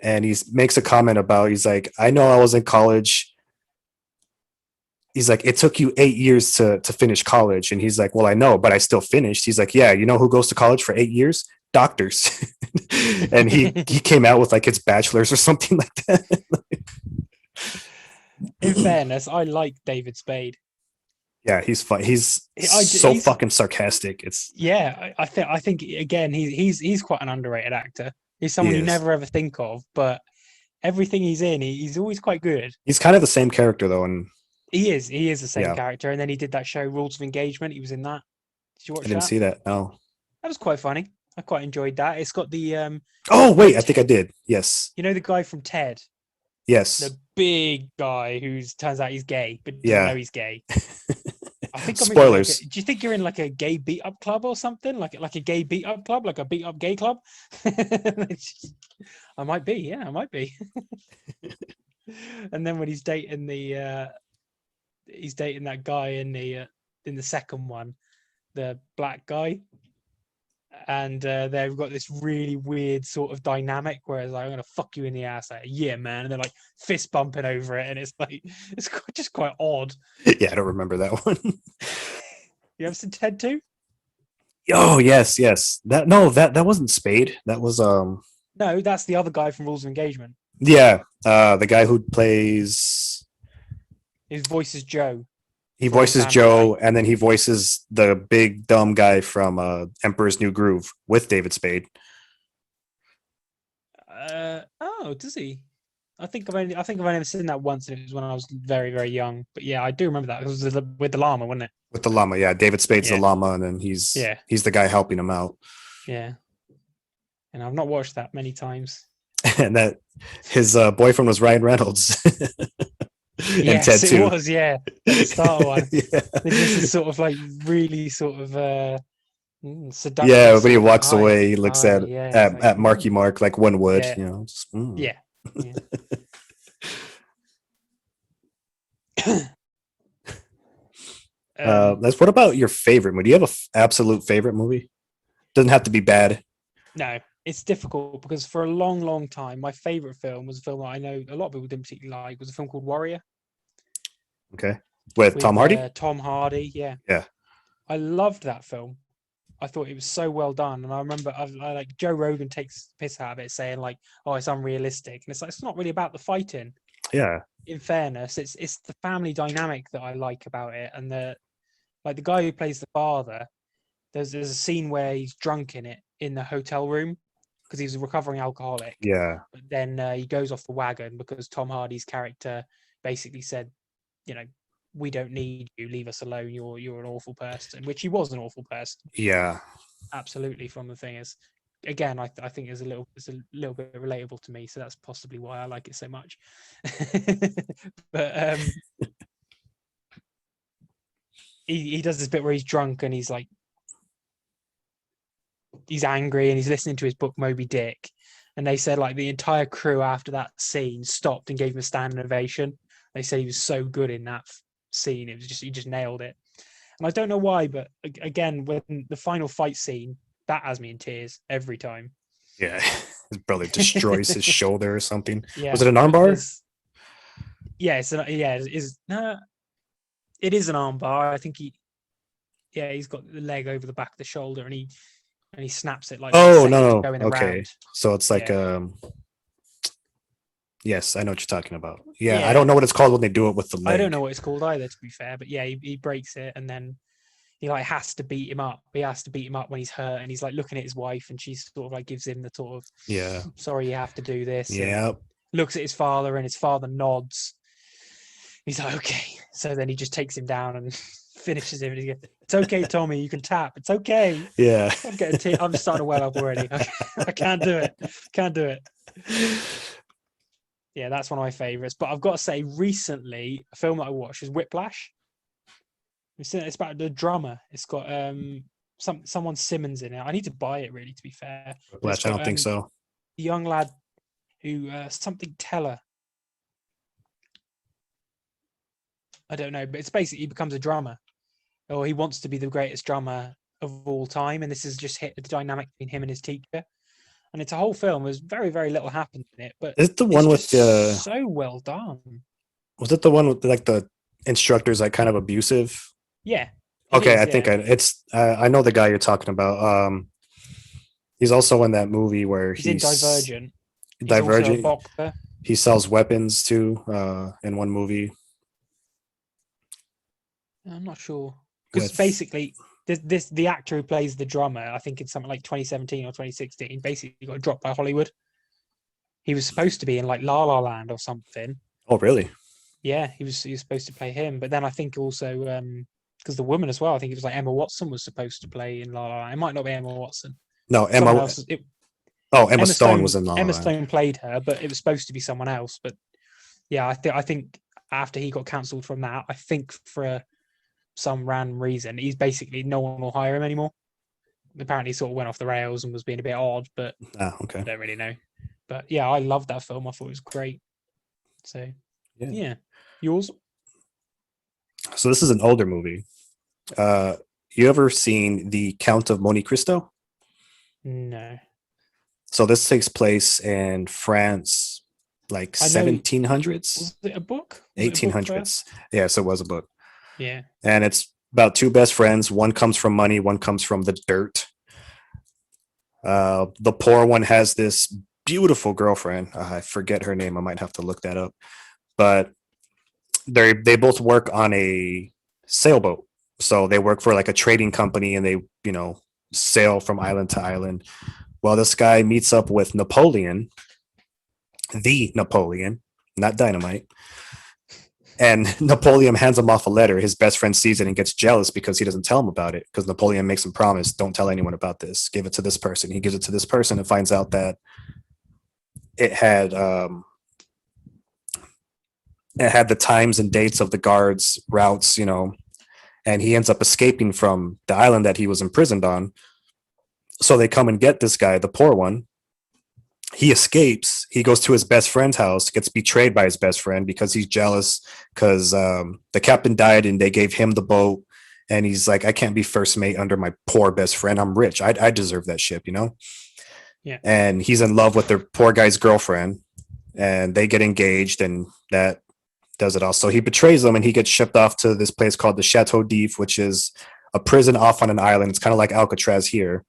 And he makes a comment about, he's like, I know I was in college. He's like, it took you 8 years to finish college. And he's like, well, I know, but I still finished. He's like, yeah, you know who goes to college for 8 years? Doctors. And he came out with like his bachelor's or something like that. In fairness, I like David Spade. Yeah, he's fun. He's fucking sarcastic. It's I think again he's quite an underrated actor. He's someone you never ever think of, but everything he's in, he's always quite good. He's kind of the same character though, and he is the same character. And then he did that show Rules of Engagement. He was in that. Did you watch that? I didn't see that. No, that was quite funny. I quite enjoyed that. It's got the oh wait, I think I did. Yes. You know the guy from Ted? Yes. The big guy who turns out he's gay, but doesn't know he's gay. I think spoilers. Do you think you're in like a gay beat up club or something? Like a gay beat up club, like a beat up gay club? I might be, yeah, I might be. And then when he's dating that guy in the second one, the black guy, and they've got this really weird sort of dynamic where it's like, I'm gonna fuck you in the ass, like, yeah, man, and they're like fist bumping over it, and it's like it's just quite odd. Yeah, I don't remember that one. You ever seen Ted 2? Oh yes. That wasn't Spade. That was No, that's the other guy from Rules of Engagement. Yeah, the guy who plays. His voice is Joe. He voices Joe, and then he voices the big dumb guy from Emperor's New Groove with David Spade. Oh, does he? I think I've only seen that once, and it was when I was very, very young. But yeah, I do remember that. It was with the llama, wasn't it? With the llama, yeah. David Spade's the llama, and then he's the guy helping him out. Yeah, and I've not watched that many times. And that his boyfriend was Ryan Reynolds. Yes, Ted it 2. was. Yeah, the Star one. Yeah. This is sort of like really sort of seductive. Yeah, when he walks away, he looks at like, Marky Mark like one would. Yeah. You know. Just, Yeah. What about your favorite movie? Do you have an absolute favorite movie? Doesn't have to be bad. No, it's difficult because for a long, long time, my favorite film was a film that I know a lot of people didn't particularly like. Was a film called Warrior. Okay, with Tom Hardy. Tom Hardy, yeah. Yeah. I loved that film. I thought it was so well done, and I remember I like Joe Rogan takes piss out of it, saying like, "Oh, it's unrealistic," and it's like it's not really about the fighting. Yeah. In fairness, it's the family dynamic that I like about it, and the guy who plays the father. There's a scene where he's drunk in the hotel room because he's a recovering alcoholic. Yeah. But then he goes off the wagon because Tom Hardy's character basically said, you know, we don't need you, leave us alone, you're an awful person, which he was an awful person, Yeah. absolutely. From the thing is, again, I think it's a little bit relatable to me, so that's possibly why I like it so much. But he does this bit where he's drunk and he's like, he's angry and he's listening to his book Moby Dick, and they said like the entire crew after that scene stopped and gave him a standing ovation. They said he was so good in that scene. It was just, he just nailed it. And I don't know why, but again, when the final fight scene, that has me in tears every time. Yeah. His brother destroys his shoulder or something. Yeah. Was it an armbar? Yeah, it is an armbar. I think he's got the leg over the back of the shoulder, and he snaps it like. Oh no! Going Okay, around. So it's like Yeah. Yes, I know what you're talking about. Yeah, I don't know what it's called when they do it with the leg. I don't know what it's called either, to be fair. But yeah, he breaks it, and then he like has to beat him up. He has to beat him up when he's hurt, and he's like looking at his wife, and she sort of like gives him the sort of sorry, you have to do this. Yeah. Looks at his father, and his father nods. He's like, okay. So then he just takes him down and finishes him. And he goes, it's okay, Tommy. You can tap. It's okay. Yeah. I'm starting to well up already. I can't do it. Can't do it. Yeah, that's one of my favorites. But I've got to say, recently, a film that I watched is Whiplash. It's about the drummer. It's got someone Simmons in it. I need to buy it, really, to be fair. Whiplash, I don't think so. The young lad who something Teller. I don't know, but it's basically he becomes a drummer, or he wants to be the greatest drummer of all time, and this has just hit the dynamic between him and his teacher. And it's a whole film. There's very, very little happened in it, but is it the one with the so well done? Was it the one with like the instructor's like kind of abusive? Yeah. Okay, I think I know the guy you're talking about. He's also in that movie where he's in Divergent. Divergent. He's also a boxer. He sells weapons too in one movie. I'm not sure, because basically the actor who plays the drummer, I think it's something like 2017 or 2016, basically got dropped by Hollywood. He was supposed to be in like La La Land or something. Oh, really? Yeah, he was supposed to play him, but then I think also because the woman as well, I think it was like Emma Watson was supposed to play in La La Land. It might not be Emma Watson. No, Emma Stone was in La La Land. Emma Stone played her, but it was supposed to be someone else. But yeah, I think after he got cancelled from that, I think for some random reason, he's basically no one will hire him anymore. Apparently, he sort of went off the rails and was being a bit odd, but okay. I don't really know. But yeah, I loved that film. I thought it was great. So yeah. Yours? So this is an older movie. You ever seen The Count of Monte Cristo? No. So this takes place in France, like 1700s. Was it a book? 1800s. Yes, it was a book. Yeah. And it's about two best friends. One comes from money, one comes from the dirt. The poor one has this beautiful girlfriend. I forget her name. I might have to look that up. But they both work on a sailboat. So they work for like a trading company, and they, sail from island to island. Well, this guy meets up with Napoleon, the Napoleon, not Dynamite. And Napoleon hands him off a letter. His best friend sees it and gets jealous because he doesn't tell him about it, because Napoleon makes him promise, don't tell anyone about this. Give it to this person. He gives it to this person and finds out that it had the times and dates of the guards' routes, and he ends up escaping from the island that he was imprisoned on. So they come and get this guy, the poor one. He escapes. He goes to his best friend's house, gets betrayed by his best friend because he's jealous because the captain died and they gave him the boat. And he's like, I can't be first mate under my poor best friend. I'm rich. I deserve that ship, Yeah. And he's in love with their poor guy's girlfriend, and they get engaged, and that does it all. So he betrays them, and he gets shipped off to this place called the Chateau d'If, which is a prison off on an island. It's kind of like Alcatraz here,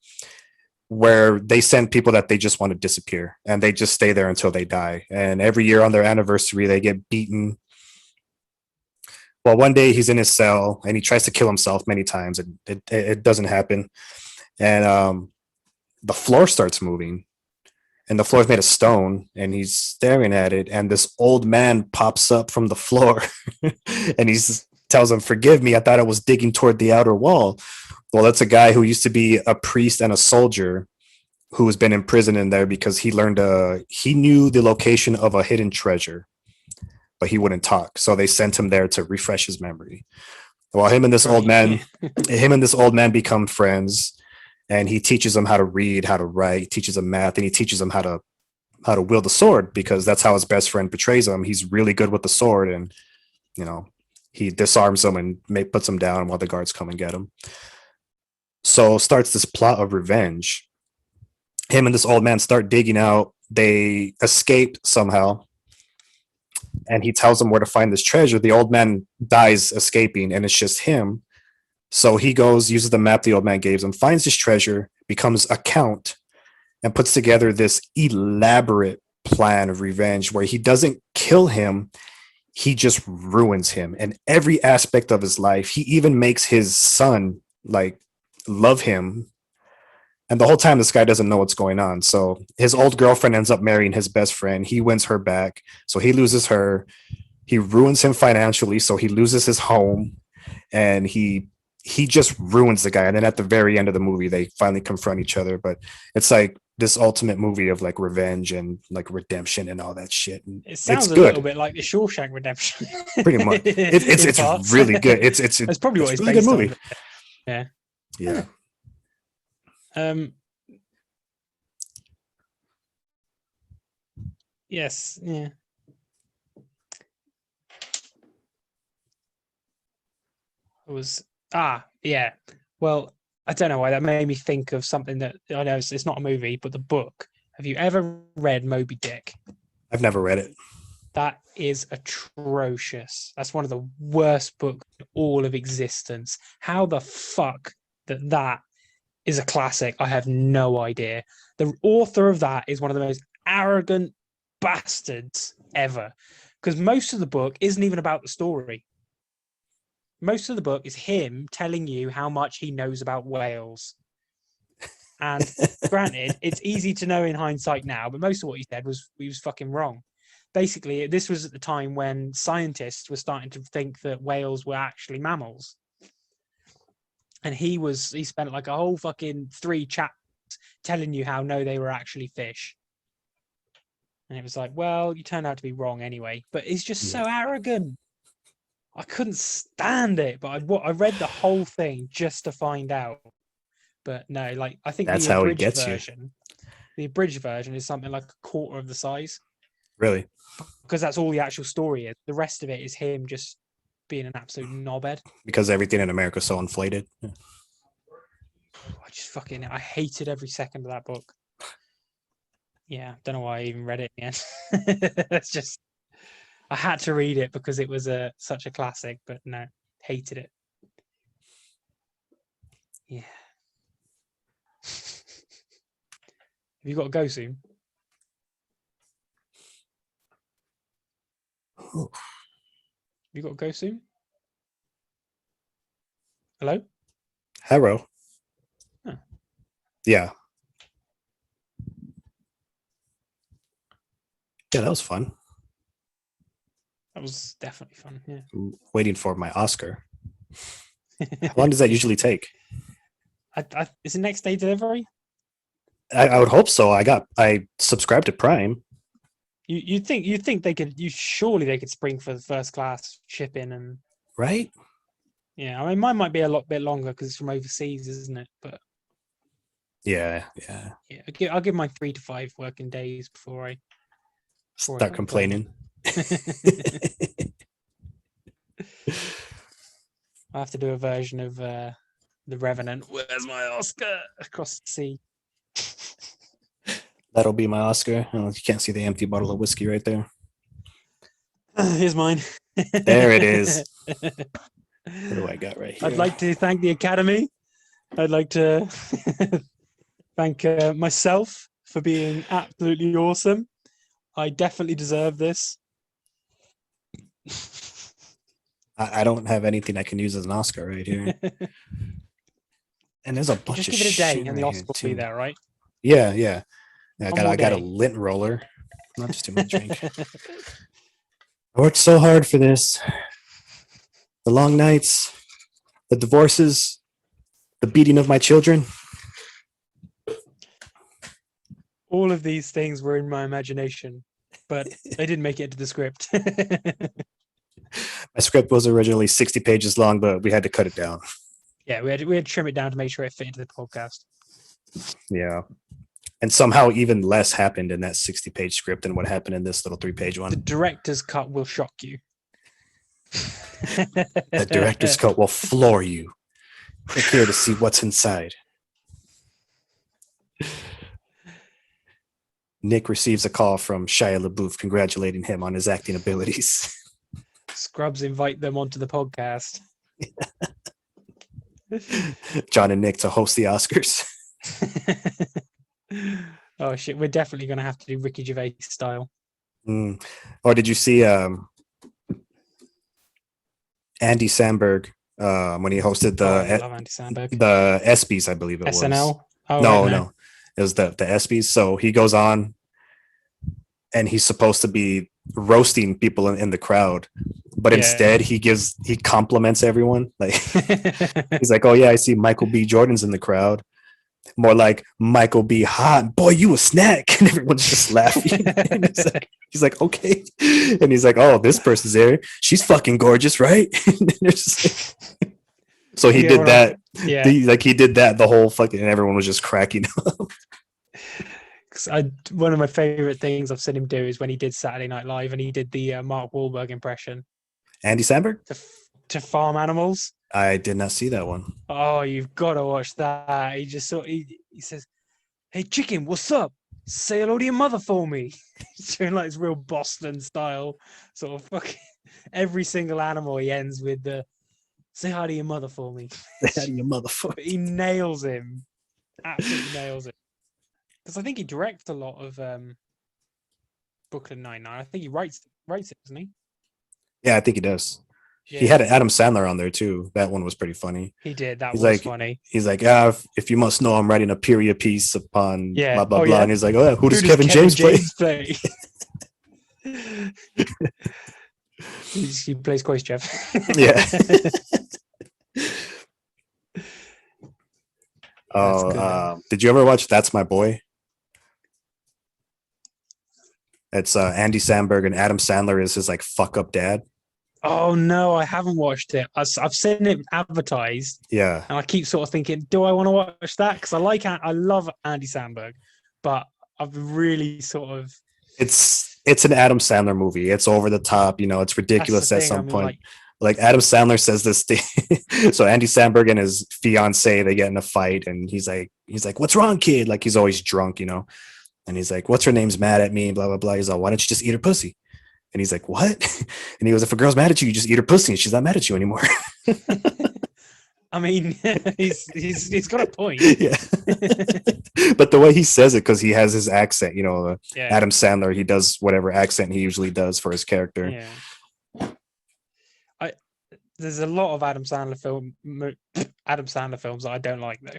where they send people that they just want to disappear, and they just stay there until they die. And every year on their anniversary, they get beaten. Well, one day he's in his cell and he tries to kill himself many times, and it doesn't happen. And the floor starts moving, and the floor is made of stone, and he's staring at it. And this old man pops up from the floor and he's tells him, "Forgive me, I thought I was digging toward the outer wall." Well, that's a guy who used to be a priest and a soldier who has been imprisoned in there because he knew the location of a hidden treasure, but he wouldn't talk. So they sent him there to refresh his memory. Well, him and this old man, become friends, and he teaches him how to read, how to write, he teaches him math, and he teaches him how to wield the sword, because that's how his best friend portrays him. He's really good with the sword, and he disarms him and puts him down while the guards come and get him. So starts this plot of revenge. Him and this old man start digging out. They escape somehow, and he tells them where to find this treasure. The old man dies escaping, and it's just him. So he goes, uses the map the old man gave him, finds this treasure, becomes a count, and puts together this elaborate plan of revenge where he doesn't kill him, he just ruins him in every aspect of his life. He even makes his son love him. And the whole time this guy doesn't know what's going on. So his old girlfriend ends up marrying his best friend. He wins her back. So he loses her. He ruins him financially. So he loses his home. And he just ruins the guy. And then at the very end of the movie, they finally confront each other. But it's like this ultimate movie of revenge and redemption and all that shit. And it sounds it's a good. little bit like the Shawshank Redemption. Pretty much. It's really good. It's probably what it's really based good movie. on. Yeah. Yeah. Yes. Yeah. It was yeah. Well, I don't know why that made me think of something that I know it's not a movie, but the book. Have you ever read Moby Dick? I've never read it. That is atrocious. That's one of the worst books in all of existence. How the fuck that is a classic, I have no idea. The author of that is one of the most arrogant bastards ever, because most of the book isn't even about the story. Most of the book is him telling you how much he knows about whales. And granted, it's easy to know in hindsight now, but most of what he said was he was fucking wrong. Basically, this was at the time when scientists were starting to think that whales were actually mammals. And he spent a whole fucking 3 chapters telling you how no, they were actually fish. And it was like, well, you turned out to be wrong anyway. But he's just so arrogant. I couldn't stand it, but I read the whole thing just to find out. But no, I think that's the how he abridged gets version, the abridged version is something like a quarter of the size. Really? Because that's all the actual story is. The rest of it is him just being an absolute knobhead. Because everything in America is so inflated. Yeah. I hated every second of that book. Yeah, don't know why I even read it in the end. It's just, I had to read it because it was such a classic, but no, hated it. Yeah. Have you got to go soon? Ooh. You got to go soon? Hello? Hello. Huh. Yeah. Yeah, that was fun. That was definitely fun. Yeah. I'm waiting for my Oscar. How long does that usually take? Is it next day delivery? I would hope so. I subscribed to Prime. You think they could? Surely they could spring for the first class shipping and Right? Yeah, I mean mine might be a bit longer because it's from overseas, isn't it? But Yeah. I'll give mine 3 to 5 working days before I Start complaining. I have to do a version of The Revenant. Where's my Oscar? Across the sea. That'll be my Oscar. Oh, you can't see the empty bottle of whiskey right there. Here's mine. There it is. What do I got right here? I'd like to thank the Academy. I'd like to thank myself for being absolutely awesome. I definitely deserve this. I don't have anything I can use as an Oscar right here. And there's a bunch just of give it a day and the right Oscar will be there, right? Yeah. I One more got a day. lint roller. Not just too much drink. I worked so hard for this. the long nights, the divorces, the beating of my children. All of these things were in my imagination, but they didn't make it into the script. My script was originally 60 pages long, but we had to cut it down. Yeah, we had to trim it down to make sure it fit into the podcast. Yeah. And somehow even less happened in that 60-page script than what happened in this little 3-page The one. director's cut will shock you. The director's cut will floor you. Click here to see what's inside. Nick receives a call from Shia LaBeouf congratulating him on his acting abilities. Scrubs invite them onto the podcast. John and Nick to host the Oscars. Oh shit, we're definitely going to have to do Ricky Gervais style. Or did you see Andy Samberg when he hosted I love Andy Samberg. the ESPYs, I believe it was. SNL? Oh, No. It was the ESPYs. So he goes on and he's supposed to be roasting people in the crowd, but instead he compliments everyone. Like he's like, oh yeah, I see Michael B. Jordan's in the crowd. More like Michael B. Hot, boy, you a snack. And everyone's just laughing. And he's like, okay. And he's like, oh, this person's there. She's fucking gorgeous, right? So he did that. Yeah. He did that the whole fucking, and everyone was just cracking up. One of my favorite things I've seen him do is when he did Saturday Night Live and he did the Mark Wahlberg impression. Andy Samberg? To farm animals. I did not see that one. Oh, you've got to watch that. He just he says, "Hey chicken, what's up? Say hello to your mother for me." He's doing like this real Boston style sort of fucking every single animal he ends with the "say hi to your mother for me." Say hi to your mother for me. He nails him. Absolutely nails it. Because I think he directs a lot of Brooklyn Nine-Nine. I think he writes it, doesn't he? Yeah, I think he does. Yeah. He had Adam Sandler on there too. That one was pretty funny. He did. That He's was like, funny. He's like, if you must know, I'm writing a period piece upon blah blah blah. Yeah. And he's like, oh yeah, who does Kevin James play? He plays Khrushchev. Yeah. Did you ever watch That's My Boy? It's Andy Samberg and Adam Sandler is his like fuck up dad. Oh no, I haven't watched it. I've seen it advertised. Yeah, and I keep sort of thinking, do I want to watch that? Because I love Andy Samberg, but I've really sort of. It's an Adam Sandler movie. It's over the top. It's ridiculous at some point. Like Adam Sandler says this thing. So Andy Samberg and his fiance, they get in a fight, and he's like, "What's wrong, kid?" Like he's always drunk, And he's like, "What's her name's mad at me?" Blah blah blah. He's like, "Why don't you just eat her pussy?" And he's like, "What?" And he goes, "If a girl's mad at you, you just eat her pussy, and she's not mad at you anymore." I mean, he's got a point. Yeah. But the way he says it, because he has his accent, Adam Sandler, he does whatever accent he usually does for his character. Yeah. There's a lot of Adam Sandler films that I don't like though.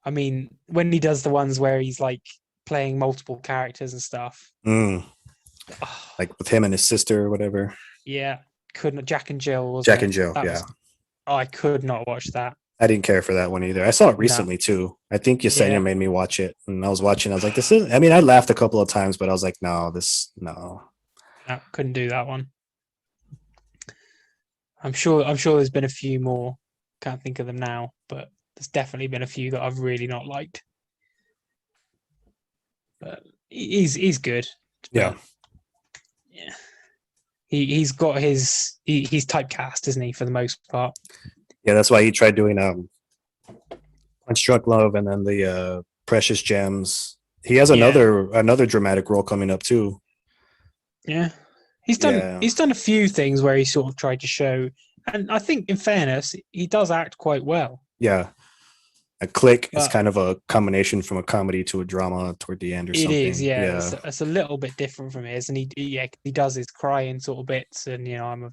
I mean, when he does the ones where he's like playing multiple characters and stuff. Like with him and his sister or whatever. Yeah. Jack and Jill. Jack and Jill, I could not watch that. I didn't care for that one either. I saw it recently too. I think Yesenia made me watch it, and I was watching. I was like, I laughed a couple of times, but I was like, no. No, couldn't do that one. I'm sure there's been a few more. Can't think of them now, but there's definitely been a few that I've really not liked. But he's good. Yeah. Yeah. He's got he's typecast, isn't he, for the most part? Yeah, that's why he tried doing Punch Drunk Love and then the Precious Gems. He has another dramatic role coming up too. Yeah. He's done a few things where he sort of tried to show, and I think in fairness, he does act quite well. Yeah. A Click is kind of a combination from a comedy to a drama toward the end or something. It is, yeah. It's a little bit different from his, and he does his crying sort of bits, and I'm a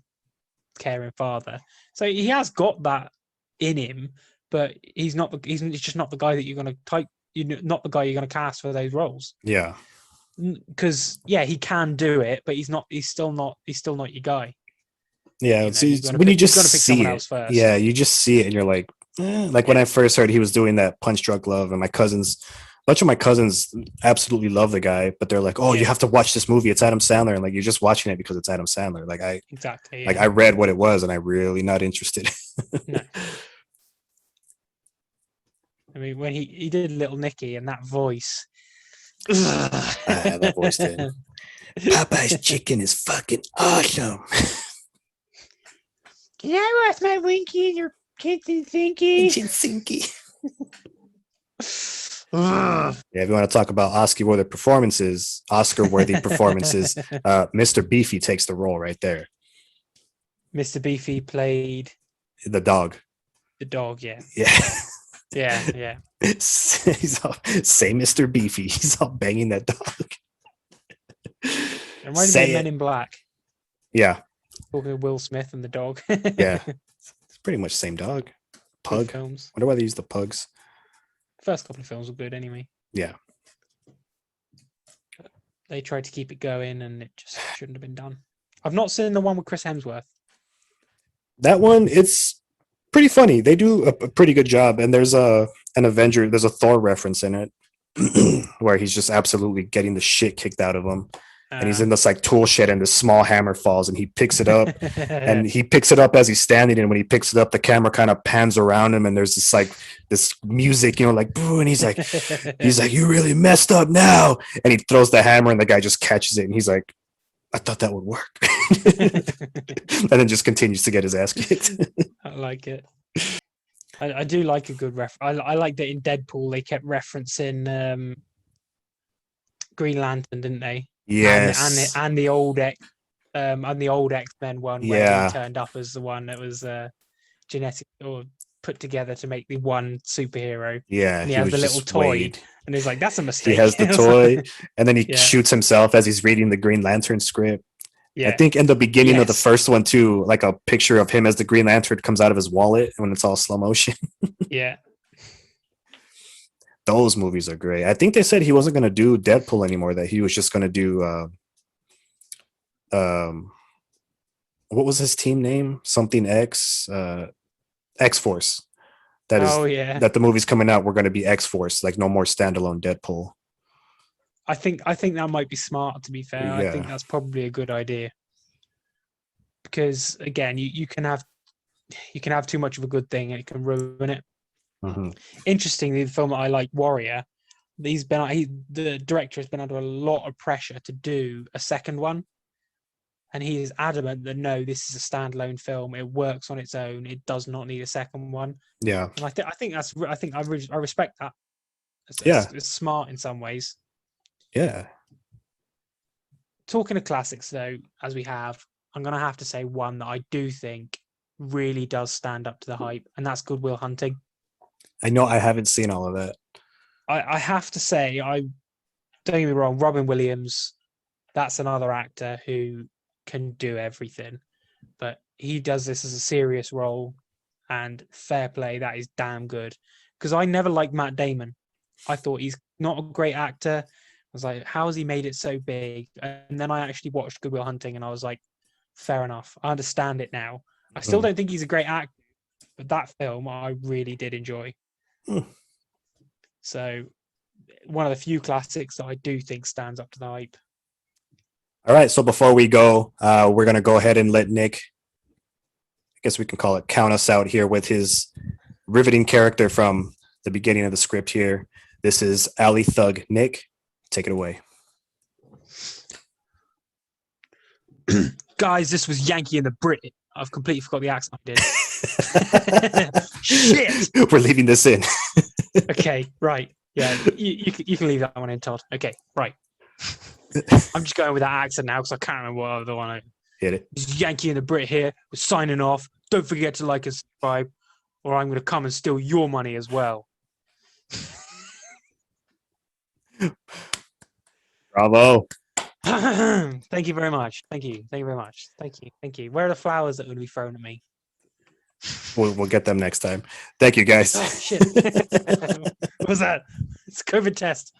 caring father, so he has got that in him, but he's just not the guy that you're going to type. Not the guy you're going to cast for those roles. Yeah. Because he can do it, but he's still not your guy. Yeah, You know, so you're gonna when you pick, you're just gonna pick see someone it, else first. yeah, you just see it, and you're like, like when Yeah. I first heard he was doing that Punch Drunk Love, and my cousins, a bunch of my cousins absolutely love the guy, but they're like, oh, you Yeah. have to watch this movie. It's Adam Sandler, and like you're just watching it because it's Adam Sandler. Exactly. Like Yeah. I read what it was, and I'm really not interested. No. I mean, when he did Little Nicky and that voice. That voice did. Popeye's chicken is fucking awesome. Can I watch my Winky and your kitchen sinky? Sinky. Yeah, if you want to talk about Oscar-worthy performances, Mr. Beefy takes the role right there. Mr. Beefy played The dog. the dog. Yeah. Yeah. Yeah. He's all, say Mr. Beefy. He's all banging that dog. It reminded me Say of Men it. in Black. Yeah. Talking of Will Smith and the dog. Yeah. It's pretty much the same dog. Good Pug. films. Wonder why they use the pugs. First couple of films were good anyway. Yeah. They tried to keep it going and it just shouldn't have been done. I've not seen the one with Chris Hemsworth. That one, it's pretty funny. They do a pretty good job. And there's an Avenger, there's a Thor reference in it where he's just absolutely getting the shit kicked out of him. And he's in this like tool shed and this small hammer falls and he picks it up and he picks it up as he's standing. And when he picks it up, the camera kind of pans around him and there's this music, like, boo. And he's like, you really messed up now. And he throws the hammer and the guy just catches it. And he's like, I thought that would work. And then just continues to get his ass kicked. I like it. I do like a good I like that in Deadpool they kept referencing Green Lantern, didn't they? Yes. And the old X-Men one where he turned up as the one that was genetic or put together to make the one superhero. Yeah. And he has the little toy. Wade. And he's like, that's a mistake. He has the toy, and then he shoots himself as he's reading the Green Lantern script. Yeah. I think in the beginning of the first one too, like a picture of him as the Green Lantern comes out of his wallet when it's all slow motion. Yeah. Those movies are great. I think they said he wasn't going to do Deadpool anymore, that he was just going to do what was his team name? Something X, X-Force. That the movies coming out were going to be X-Force, like no more standalone Deadpool. I think that might be smart, to be fair. Yeah. I think that's probably a good idea. Because again, you can have too much of a good thing and it can ruin it. Mm-hmm. Interestingly, the film that I like, Warrior, the director has been under a lot of pressure to do a second one. And he is adamant that no, this is a standalone film. It works on its own. It does not need a second one. Yeah, and I respect that. It's smart in some ways. Yeah. Talking of classics, though, as we have, I'm gonna have to say one that I do think really does stand up to the hype, and that's Good Will Hunting. I know I haven't seen all of that. I have to say, don't get me wrong, Robin Williams, that's another actor who can do everything, but he does this as a serious role, and fair play, that is damn good. Because I never liked Matt Damon. I thought he's not a great actor. I was like, how has he made it so big? And then I actually watched Good Will Hunting, and I was like, fair enough. I understand it now. I still don't think he's a great actor, but that film I really did enjoy. So, one of the few classics that I do think stands up to the hype. All right, so before we go, we're going to go ahead and let Nick, I guess we can call it, count us out here with his riveting character from the beginning of the script here. This is Alley Thug Nick. Take it away. Guys, this was Yankee and the Brit. I've completely forgot the accent I did. Shit! We're leaving this in. Okay, right. Yeah, you can leave that one in, Todd. Okay, right. I'm just going with that accent now because I can't remember what other one I hit it. This is Yankee and the Brit here. We're signing off. Don't forget to like and subscribe, or I'm going to come and steal your money as well. Bravo. Thank you very much. Thank you very much. Thank you. Where are the flowers that are going to be thrown at me? We'll get them next time. Thank you, guys. Oh, shit. What was that? It's a COVID test.